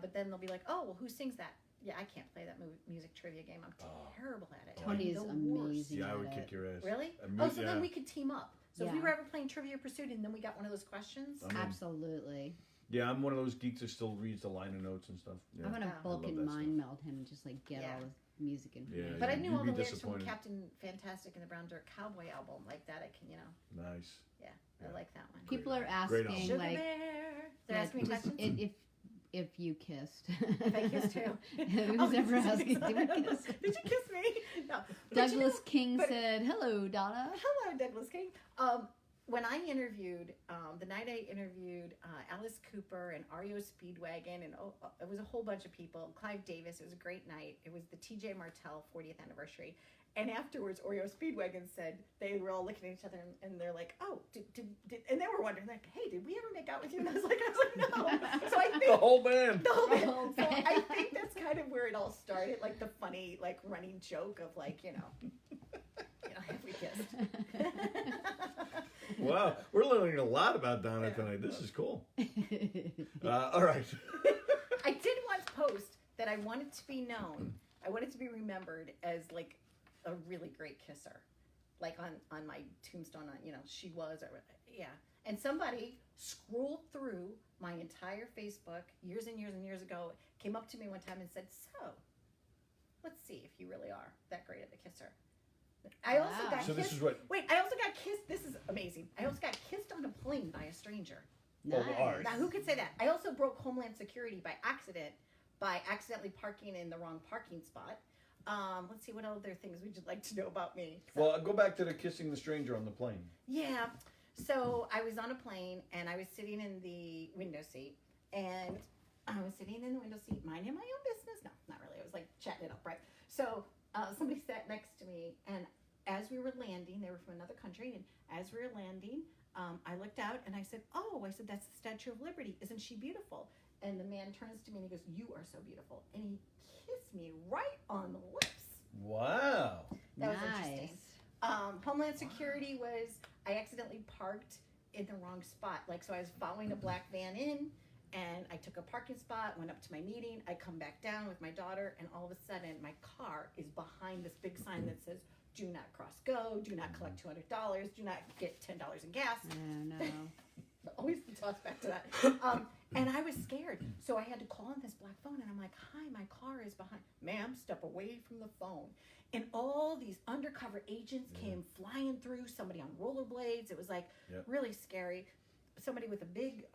but then they'll be like, oh, well, who sings that? Yeah, I can't play that music trivia game. I'm terrible at it. Tony is The worst. amazing. yeah, I at would it. kick your ass. Really? So Yeah. then we could team up. So if we Yeah. were ever playing Trivia Pursuit and then we got one of those questions, I'm in. Absolutely. Yeah, I'm one of those geeks that still reads the liner notes and stuff. Yeah. I'm gonna Yeah. I love Vulcan that mind melt him and just like get Yeah. all the music information. but I Yeah, knew you'd all be the lyrics from disappointed. Captain Fantastic and the Brown Dirt Cowboy album. Like that, I can, Nice. I Yeah. like that one. People are Great asking album. Sugar like, Bear. They're like, asking me just questions. if you kissed. If I kissed who? Who's ever asking, did we kiss? Did you kiss me? No. But Douglas King but- said, "Hello, Donna." Hello, Douglas King. When I interviewed, the night I interviewed Alice Cooper and REO Speedwagon, and it was a whole bunch of people. Clive Davis. It was a great night. It was the T.J. Martell 40th anniversary, And afterwards, Oreo Speedwagon said they were all looking at each other and they're like, "Oh, did," and they were wondering like, "Hey, did we ever make out with you?" And I was like, "No." So I think The whole band. the whole band. So I think that's kind of where it all started, like the funny, like running joke of like, have we kissed? Wow, we're learning a lot about Donna tonight. This is cool. All right. I did once post that I wanted to be known. I wanted to be remembered as like a really great kisser, like on my tombstone. She was, or yeah. And somebody scrolled through my entire Facebook years and years and years ago, came up to me one time and said, "So, let's see if you really are that great of a kisser." I also got So kissed. this is what. Wait, I also got kissed. This is amazing. I also got kissed on a plane by a stranger. Nice. Oh, all right. Now, who could say that? I also broke Homeland Security by accidentally parking in the wrong parking spot. Let's see, what other things would you like to know about me? So, Well, go back to the kissing the stranger on the plane. yeah. So I was on a plane and I was sitting in the window seat, and I was sitting in the window seat, minding my own business. No, not really. I was like chatting it up, right? So somebody sat next to me, and as we were landing, they were from another country, and as we were landing, I looked out and I said, "Oh," I said, "that's the Statue of Liberty. Isn't she beautiful?" And the man turns to me and he goes, "You are so beautiful." And he kissed me right on the lips. Wow. That was interesting. Homeland Security was, I accidentally parked in the wrong spot. Like, so I was following a black van in, and I took a parking spot, went up to my meeting. I come back down with my daughter, and all of a sudden, my car is behind this big sign that says, "Do not cross go, do not collect $200, do not get $10 in gas." Oh, no. Always tossed back to that. And I was scared. So I had to call on this black phone, and I'm like, "Hi, my car is behind." "Ma'am, step away from the phone." And all these undercover agents came flying through, somebody on rollerblades. It was like really scary. Somebody with a big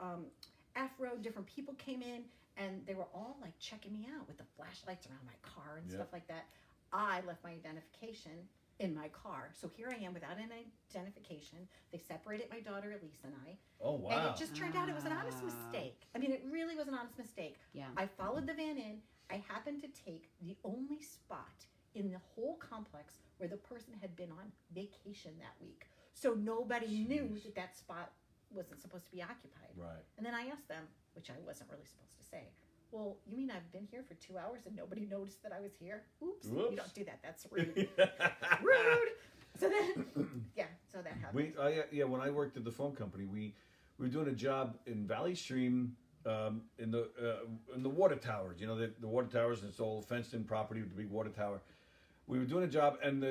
afro, different people came in, and they were all like checking me out with the flashlights around my car and stuff like that. I left my identification in my car. So here I am without an identification. They separated my daughter, Elise, and I. Oh, wow. And it just turned out it was an honest mistake. I mean, it really was an honest mistake. Yeah. I followed the van in. I happened to take the only spot in the whole complex where the person had been on vacation that week. So nobody knew that that spot wasn't supposed to be occupied. Right. And then I asked them, which I wasn't really supposed to say, "Well, you mean I've been here for 2 hours and nobody noticed that I was here?" Oops. Whoops. You don't do that. That's rude. Rude. So then, so that happened. When I worked at the phone company, we were doing a job in Valley Stream in the water towers. You know, the water towers, and it's all fenced-in property with the big water tower. We were doing a job, and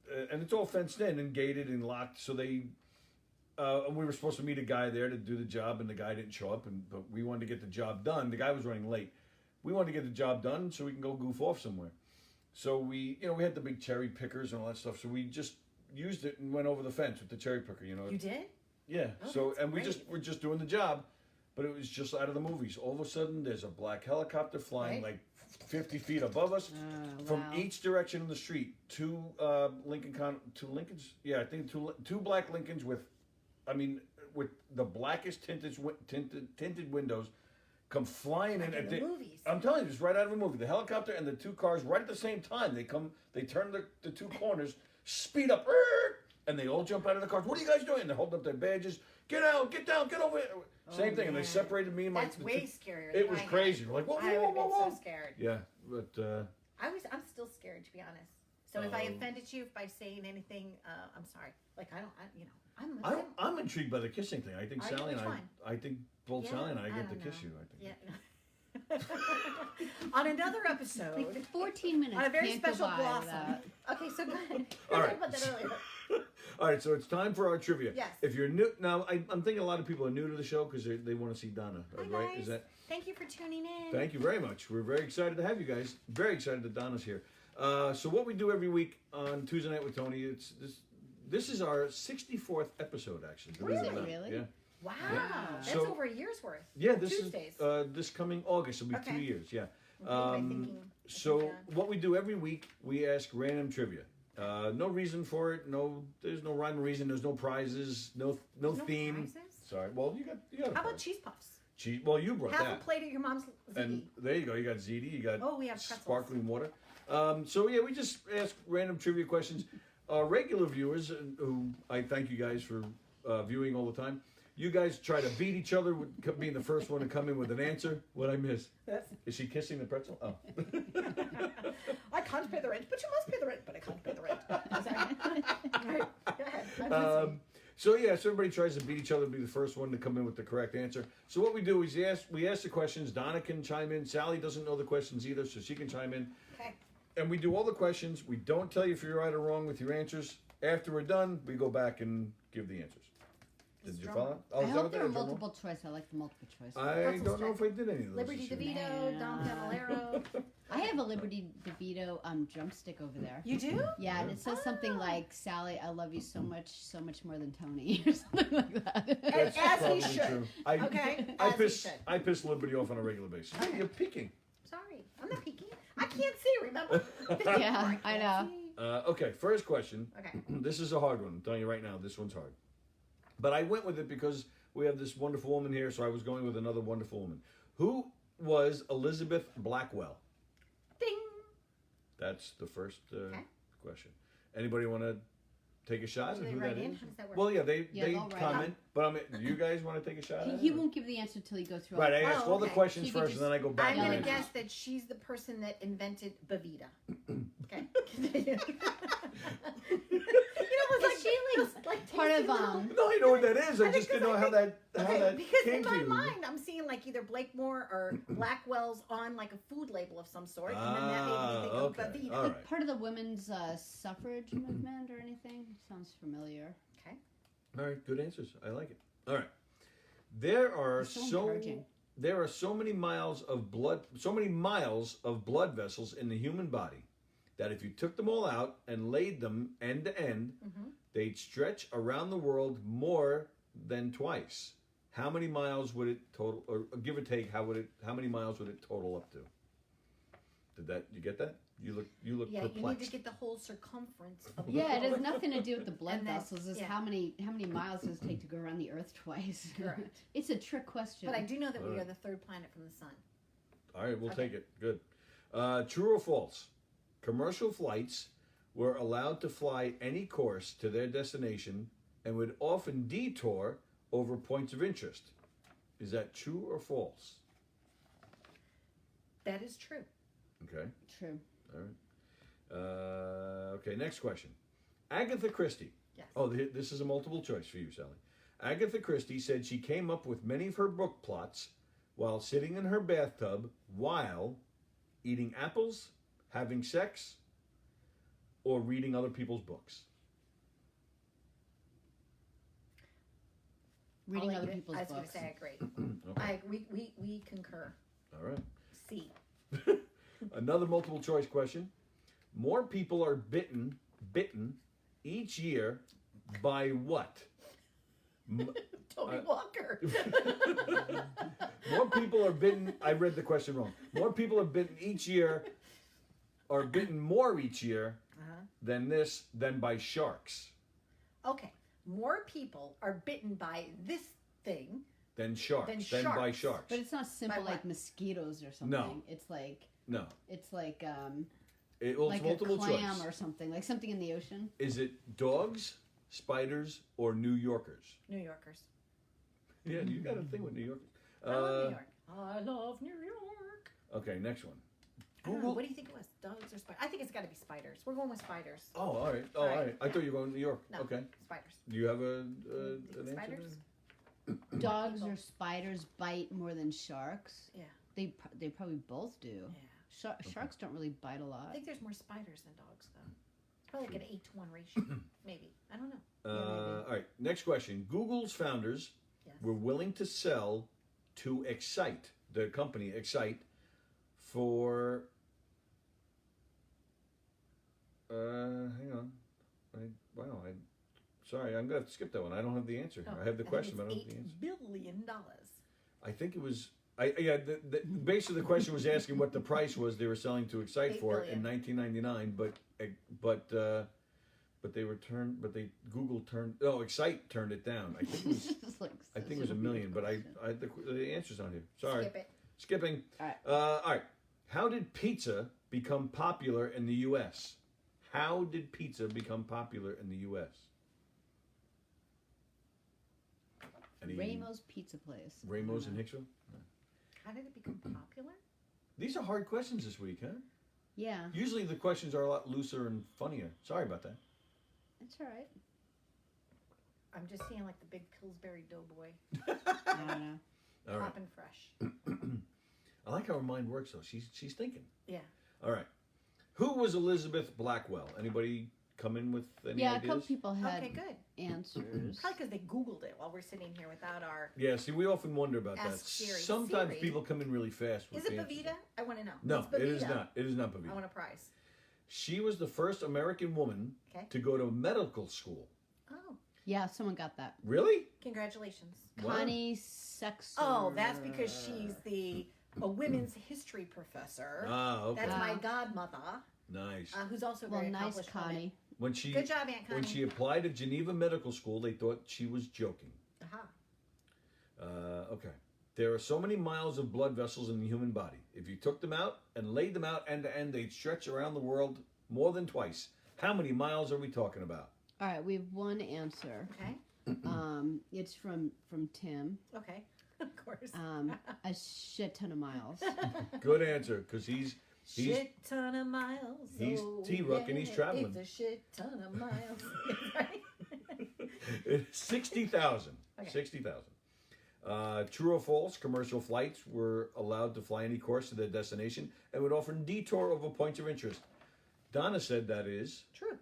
it's all fenced in and gated and locked. So and we were supposed to meet a guy there to do the job, and the guy didn't show up. But we wanted to get the job done. The guy was running late. We wanted to get the job done so we can go goof off somewhere. So we had the big cherry pickers and all that stuff. So we just used it and went over the fence with the cherry picker. You did? Yeah. Oh, and great. we're just doing the job, but it was just out of the movies. All of a sudden, there's a black helicopter flying like 50 feet above us from each direction of the street. Two Lincolns. Yeah, I think two black Lincolns with the blackest tinted windows come flying in. Like in the movies. I'm telling you, it's right out of a movie. The helicopter and the two cars right at the same time. They turn the two corners, speed up, and they all jump out of the cars. "What are you guys doing?" And they hold up their badges. "Get out, get down, get over here." Same thing, and they separated me and my... That's way scarier. It was crazy. We're like, whoa, I whoa, would whoa, have whoa. been so scared. Yeah, but... I'm still scared, to be honest. So if I offended you by saying anything, I'm sorry. Like, I'm intrigued by the kissing thing. I think Are you? Sally and Which one? I think both Sally and I get to don't kiss know. you. I think. Yeah. On another episode, Like 14 minutes. on a very can't go special by blossom. without- Okay, so go ahead. All We right. talked about that earlier. All right, so it's time for our trivia. Yes. If you're new now, I'm thinking a lot of people are new to the show because they want to see Donna. Hi, right? guys. Is that? Thank you for tuning in. Thank you very much. We're very excited to have you guys. Very excited that Donna's here. So what we do every week on Tuesday Night with Tony, it's this is our 64th episode actually. believe Is or it not. really? Yeah. Wow, Yeah. that's So- over a year's worth. Yeah, this Tuesdays. is this coming August will be Okay. 2 years. Yeah. What am I thinking? So what we do every week, we ask random trivia. No reason for it. There's no rhyme or reason. There's no prizes. No theme. Prizes? Sorry. Well, you got. A How about prize. cheese puffs? Cheese. Well, you brought Half that. a plate of your mom's ziti. And there you go. You got ziti. You got Oh, we have pretzels. sparkling water. So yeah, we just ask random trivia questions. Regular viewers, who I thank you guys for viewing all the time. You guys try to beat each other with being the first one to come in with an answer. What I miss? Is she kissing the pretzel? Oh. I can't pay the rent, but you must pay the rent. But I can't pay the rent. Sorry. All right, go ahead. So everybody tries to beat each other to be the first one to come in with the correct answer. So what we do is we ask the questions. Donna can chime in. Sally doesn't know the questions either, so she can chime in. Okay. And we do all the questions. We don't tell you if you're right or wrong with your answers. After we're done, we go back and give the answers. Did you follow? I hope there are multiple choice. I like the multiple choice. I don't know if I did any of those. Liberty this year. DeVito, Dom Camilleri. I have a Liberty DeVito drumstick over there. You do? Yeah, and it says something like, "Sally, I love you so much more than Tony," or something like that. That's As he probably should. true. Okay. I piss Liberty off on a regular basis. Okay. You're peeking. Sorry, I'm not peeking. I can't see. Remember? Yeah, I know. Okay, first question. Okay. This is a hard one. I'm telling you right now, this one's hard. But I went with it because we have this wonderful woman here, so I was going with another wonderful woman. Who was Elizabeth Blackwell? Ding. That's the first Okay. question. Anybody want to take a shot Do at they who write that in? is? How does that work? Well, yeah, they they'll write comment. But I mean, you guys want to take a shot? at He it? won't give the answer till he goes through. Right, I all ask Oh, all the okay. questions He could first, and then I go back. I'm and gonna answer. guess that she's the person that invented Bavita. Okay. Is she like part of No, I know what that is. I just didn't know how that because came in to my you. mind, I'm seeing like either Blakemore or Blackwell's on like a food label of some sort, and then that made me think of okay. Bavita. All right. part of the women's suffrage movement or anything. Sounds familiar. Okay. All right, good answers. I like it. All right. There are It's so encouraging. there are so many miles of blood vessels in the human body that if you took them all out and laid them end to end, they'd stretch around the world more than twice. How many miles would it total, or give or take, how many miles would it total up to? You get that? You look Yeah, perplexed. you need to get the whole circumference of the Yeah, it has world. nothing to do with the blood And that- vessels. It's yeah. how many miles does it take to go around the Earth twice? Correct. It's a trick question. But I do know that we Alright. are the third planet from the sun. All right, we'll Okay. take it. Good. True or false? Commercial flights were allowed to fly any course to their destination and would often detour over points of interest. Is that true or false? That is true. Okay. True. All right. Okay, next question. Agatha Christie. Yes. Oh, this is a multiple choice for you, Sally. Agatha Christie said she came up with many of her book plots while sitting in her bathtub while eating apples, having sex, or reading other people's books. Reading I'll other let you- people's I was going books. to say I agree. Okay. We concur. All right. C. Another multiple choice question. More people are bitten each year by what? Tony Walker. More people are bitten. I read the question wrong. More people are bitten each year, are bitten more each year than by sharks. Okay. More people are bitten by this thing. Than sharks. Than Than by sharks. sharks. But it's not simple By like what? mosquitoes or something. No. It's like No. it's like It's like a multiple clam choice. or something, like something in the ocean. Is it dogs, spiders, or New Yorkers? New Yorkers. Yeah, you got a thing with New Yorkers. I love New York. I love New York. Okay, next one. I don't know. Google. What do you think it was? Dogs or spiders? I think it's got to be spiders. We're going with spiders. Oh, all right. Oh, All all right. right. I thought you were going to New York. No. Okay. Spiders. Do you have an answer? Spiders? there? Dogs or spiders bite more than sharks. Yeah. They probably both do. Yeah. Sharks don't really bite a I lot. think there's more spiders than dogs, though. It's probably like an 8-to-1 ratio. Maybe. I don't know. All right. Next question. Google's founders Yes. were willing to sell to Excite, the company Excite, for. Hang on. Sorry, I'm gonna have to skip that one. I don't have the answer. Oh, I have the think question, it's but I don't have the answer. $8 billion. I think it was. The base of the question was asking what the price was they were selling to Excite $8 for billion. in 1999, but Google turned. Oh, Excite turned it down. I think it was. It's like I think it was $1 million, but the answer's on here. Sorry, Skip it. skipping. All right. All right. How did pizza become popular in the U.S.? How did pizza become popular in the U.S.? Ramo's Pizza Place. Ramo's in Hicksville? How did it become popular? These are hard questions this week, huh? Yeah, Usually the questions are a lot looser and funnier. Sorry about that. that's all right. I'm just seeing like the big Pillsbury Doughboy, I don't know. All right. popping fresh. I like how her mind works, though. She's thinking. Yeah. All right. Who was Elizabeth Blackwell? Anybody come in with any Yeah, a ideas? couple people had Okay, good. answers. Probably because they Googled it while we're sitting here without our. Yeah, see, we often wonder about that. Ask Siri. Sometimes Siri. people come in really fast with Is it the answers. Bavita? I want to know. No, It's it is Bavita. not. It is not I Bavita. want a prize. She was the first American woman Okay. to go to medical school. Oh, Yeah, someone got that. Really? congratulations. Wow. Connie Sexer. Oh, that's because she's a women's history professor. Ah, okay. That's my Wow. godmother, Nice. who's also a Well, very nice, accomplished woman. Connie. When she Good job, Aunt Connie. when she applied to Geneva Medical School, they thought she was joking. Aha. Okay. There are so many miles of blood vessels in the human body. If you took them out and laid them out end to end, they'd stretch around the world more than twice. How many miles are we talking about? All right, we have one answer. Okay. It's from Tim. Okay. Of course. A shit ton of miles. Good answer, because he's shit ton of miles. he's oh, T-Ruck and he's traveling. It's a shit ton of miles. Right? It's 60,000. Okay. 60,000. True or false, commercial flights were allowed to fly any course to their destination and would often detour over points of interest. Donna said that is. True.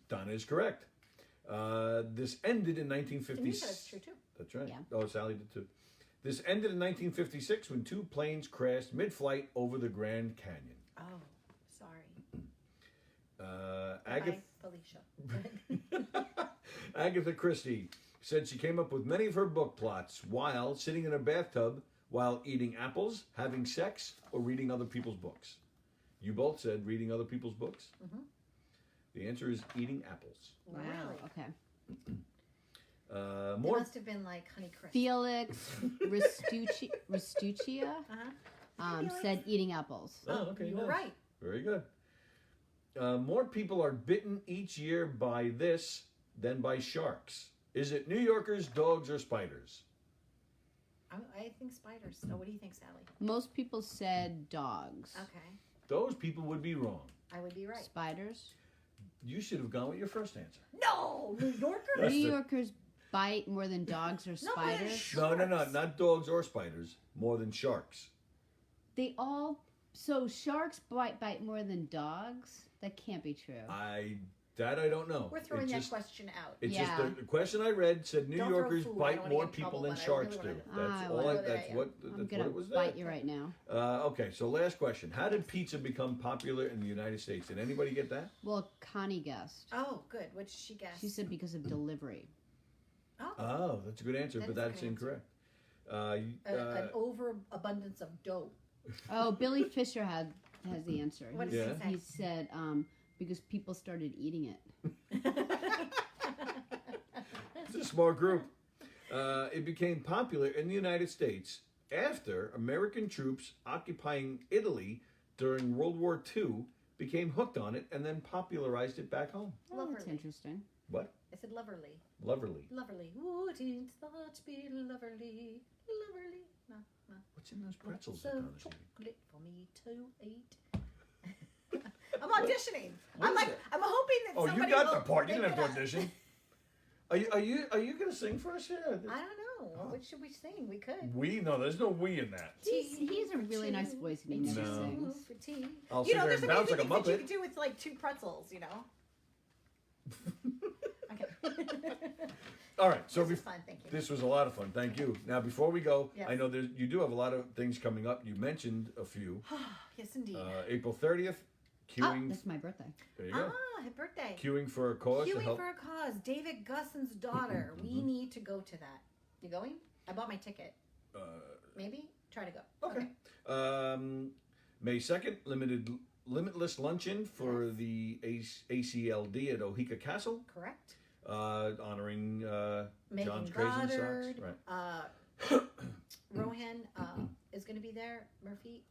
Donna is correct. This ended in And you 1956. said it's true too. That's right. Yeah. Oh, Sally did too. This ended in 1956 when two planes crashed mid-flight over the Grand Canyon. Oh, sorry. Agatha, Felicia. Agatha Christie said she came up with many of her book plots while sitting in a bathtub while eating apples, having sex, or reading other people's books. You both said reading other people's books. Mhm. The answer is eating apples. Wow. Really? Okay. It More must have been like Honeycrisp. Felix Restuccia Uh-huh. said eating apples. Oh, okay. You were nice. right. Very good. More people are bitten each year by this than by sharks. Is it New Yorkers, dogs, or spiders? I think spiders. So what do you think, Sally? Most people said dogs. Okay. Those people would be wrong. I would be right. Spiders. You should have gone with your first answer. No! New Yorkers? That's New the- Yorkers bite more than dogs or No, but it's spiders. Sharks. No, not dogs or spiders. More than sharks. They all. So sharks bite more than dogs? That can't be true. I don't know. We're throwing It's that just, question out. It's Yeah. just the question I read said New Don't throw Yorkers food. I bite don't wanna more get in people trouble, than but I sharks really do. wanna That's know. all. I That's wanna know. what. I'm That's gonna what it was. bite There. you right now. Okay, so last question: how did pizza become popular in the United States? Did anybody get that? Well, Connie guessed. Oh, good. What did she guess? She said because of delivery. Oh, Oh, that's a good answer, That but is a that's good answer. incorrect. an overabundance of dough. Oh, Billy Fisher has the answer. What did he He said because people started eating it. It's a smart group. It became popular in the United States after American troops occupying Italy during World War II became hooked on it and then popularized it back home. Oh, that's Loverly. interesting. What? I said loverly. Loverly. Loverly. Wouldn't that be loverly? Loverly. No. What's in those pretzels? So that Donna's eating? chocolate for me to eat. I'm auditioning. What is I'm it? I'm hoping that Oh, somebody you got will the part. You pick didn't have it to up. audition. Are you going to sing for us here? I don't know. What should we sing? We could. No, there's no we in that. He has a really nice voice and he never No. sings. For tea. I'll You sit know, there there's and bounce amazing like a things that you Muppet. could do with like 2 pretzels. You know. Okay. All right, so This we is fun. Thank you. this was a lot of fun. Thank you. Now, before we go, Yes. I know you do have a lot of things coming up. You mentioned a few. Yes, indeed. April 30th, Oh, queuing. that's my birthday. There you go. Happy birthday. Queuing for a cause to Queuing help. for a cause. David Gusson's daughter. We need to go to that. You going? I bought my ticket. Maybe? Try to go. Okay. May 2nd, limitless luncheon for the ACLD at Ohika Castle, Correct. honoring Megan John's Crazy Goddard. Socks. Right. Rohan is going to be there. Murphy.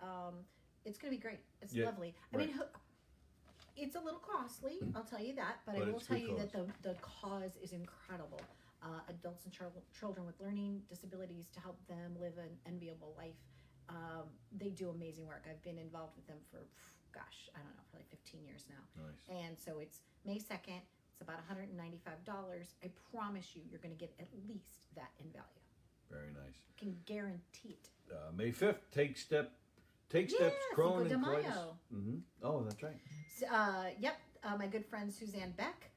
It's going to be great. It's Yeah, lovely. I right. mean, it's a little costly, I'll tell you that, but I But will it's tell good you that cause. the cause is incredible. Adults and children with learning disabilities to help them live an enviable life. They do amazing work. I've been involved with them for, gosh, I don't know, probably 15 years now. Nice. And so it's May 2nd. It's about $195. I promise you, you're going to get at least that in value. Very nice. Can guarantee it. May 5th, Take Steps, Yeah, Crohn Cinco de and colitis. Mayo. Mm-hmm. Oh, that's right. So, yep, my good friend Suzanne Beck.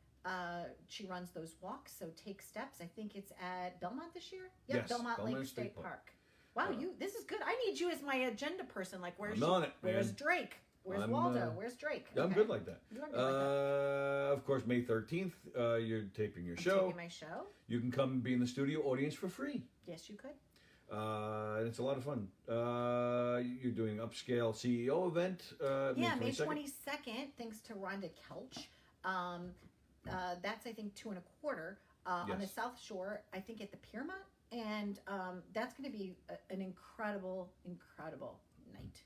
She runs those walks. So Take Steps. I think it's at Belmont this year. Yep, Yes, Belmont Lake Belmont State State Park. Wow, this is good. I need you as my agenda person. Like, where's I'm on it, Where's man. Drake? Where's I'm, Waldo? Where's Drake? I'm Okay. good like that. You are good like that. Of course, May 13th, you're taping your I'm show. taping my show. You can come and be in the studio audience for free. Yes, you could. And it's a lot of fun. You're doing upscale CEO event. Yeah, May 22nd. 22nd, thanks to Rhonda Kelch. That's, I think, 2 1/4 on the Yes. South Shore, I think at the Piermont. And that's going to be an incredible, incredible night.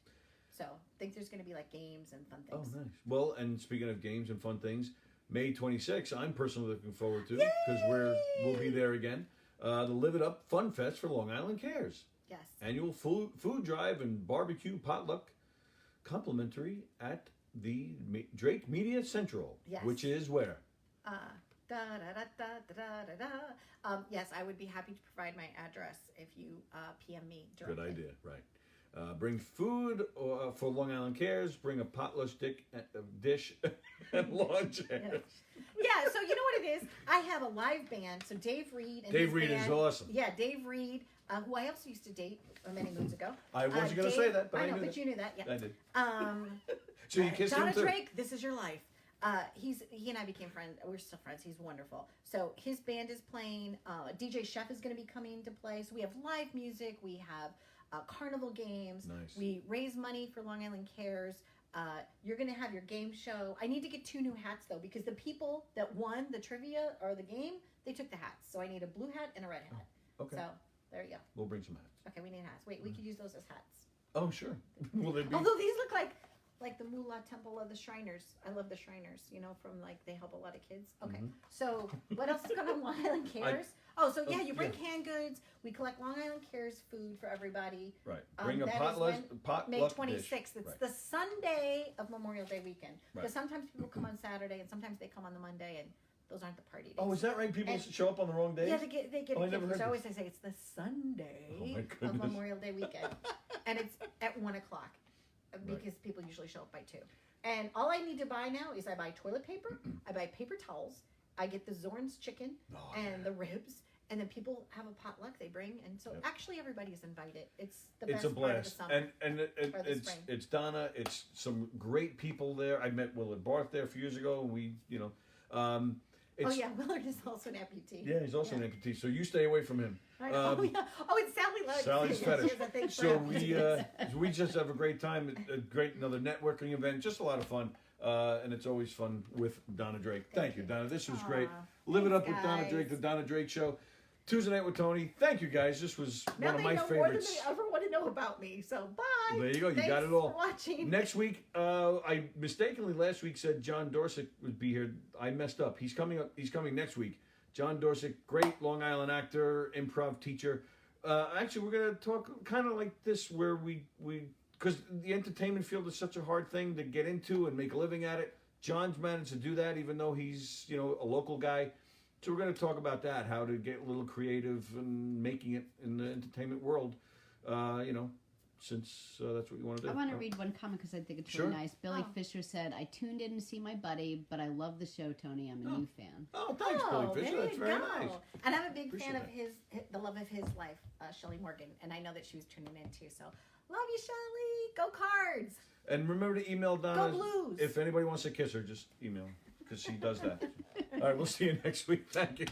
So I think there's going to be like games and fun Oh, things. nice. Well, and speaking of games and fun things, May 26th, I'm personally looking forward to because we'll be there again. The Live It Up Fun Fest for Long Island Cares. Yes. Annual food drive and barbecue potluck complimentary at the Drake Media Central, Yes. which is where? Yes, I would be happy to provide my address if you PM me directly. Good idea, right. Bring food for Long Island Cares. Bring a potluck dish and lawn chairs. Yeah, so you know what it is? I have a live band. So Dave Reed. And Dave his Reed is band, awesome. Yeah, Dave Reed, who I also used to date many moons ago. I wasn't going to say that, but I know, knew but that. you knew that. Yeah. I did. Um, So you kissed Donna him too? Drake, this is your life. He and I became friends. We're still friends. He's wonderful. So his band is playing. DJ Chef is going to be coming to play. So we have live music. We have carnival games. Nice. We raise money for Long Island Cares. You're going to have your game show. I need to get 2 new hats though, because the people that won the trivia or the game, they took the hats. So I need a blue hat and a red hat. Okay. So there you go. We'll bring some hats. Okay, we need hats. Wait, we could use those as hats. Oh, sure. Will they be? Although these look like the Moolah Temple of the Shriners. I love the Shriners, from like they help a lot of kids. Okay, so what else is going on Long Island Cares? You bring canned goods. We collect Long Island Cares food for everybody. Right. Bring a that is potluck May dish. 26th. It's Right. the Sunday of Memorial Day weekend. Right. Because sometimes people come on Saturday and sometimes they come on the Monday, and those aren't the party days. Oh, is that right? People And- show up on the wrong days? Yeah, they get Oh, I a never gift. heard So I this. always say it's the Sunday Oh, my of goodness. Memorial Day weekend, and it's at 1 o'clock because people usually show up by 2. And all I need to buy now is I buy toilet paper, I buy paper towels, I get the Zorn's chicken Oh, and the ribs, and then people have a potluck they bring, and so Yep. actually everybody's invited. It's the It's best a part of the blast, summer. and Or the it's spring. it's Donna. It's some great people there. I met Willard Barth there a few years ago, and we, it's, Willard is also an amputee. yeah, he's also an amputee. So you stay away from him. Right? It's Sally Lutz. Sally's Yes, fetish. she has a thing for So amputees. we just have a great time. Another networking event. Just a lot of fun, and it's always fun with Donna Drake. Thank you, Donna. This was great. Live it up with Donna guys. Drake, the Donna Drake Show. Tuesday night with Tony. Thank you guys. This was Now one of they my know favorites. more than they ever want to know about me. So bye. There you go. You Thanks got it all. For watching. Next week, I mistakenly last week said John Dorset would be here. I messed up. He's coming up. He's coming next week. John Dorset, great Long Island actor, improv teacher. Actually, we're going to talk kind of like this, where we because the entertainment field is such a hard thing to get into and make a living at it. John's managed to do that, even though he's a local guy. So we're going to talk about that, how to get a little creative and making it in the entertainment world. Since that's what you want to do. I want to read one comment because I think it's Sure. really nice. Billy Oh. Fisher said, "I tuned in to see my buddy, but I love the show, Tony. I'm a new fan." Oh, thanks, Billy Fisher. there That's you very go. nice. And I'm a big Appreciate fan of that. the love of his life, Shelley Morgan, and I know that she was tuning in too. So love you, Shelley. Go Cards. And remember to email Donna. Go Blues. If anybody wants to kiss her, just email because she does that. All right, we'll see you next week. Thank you.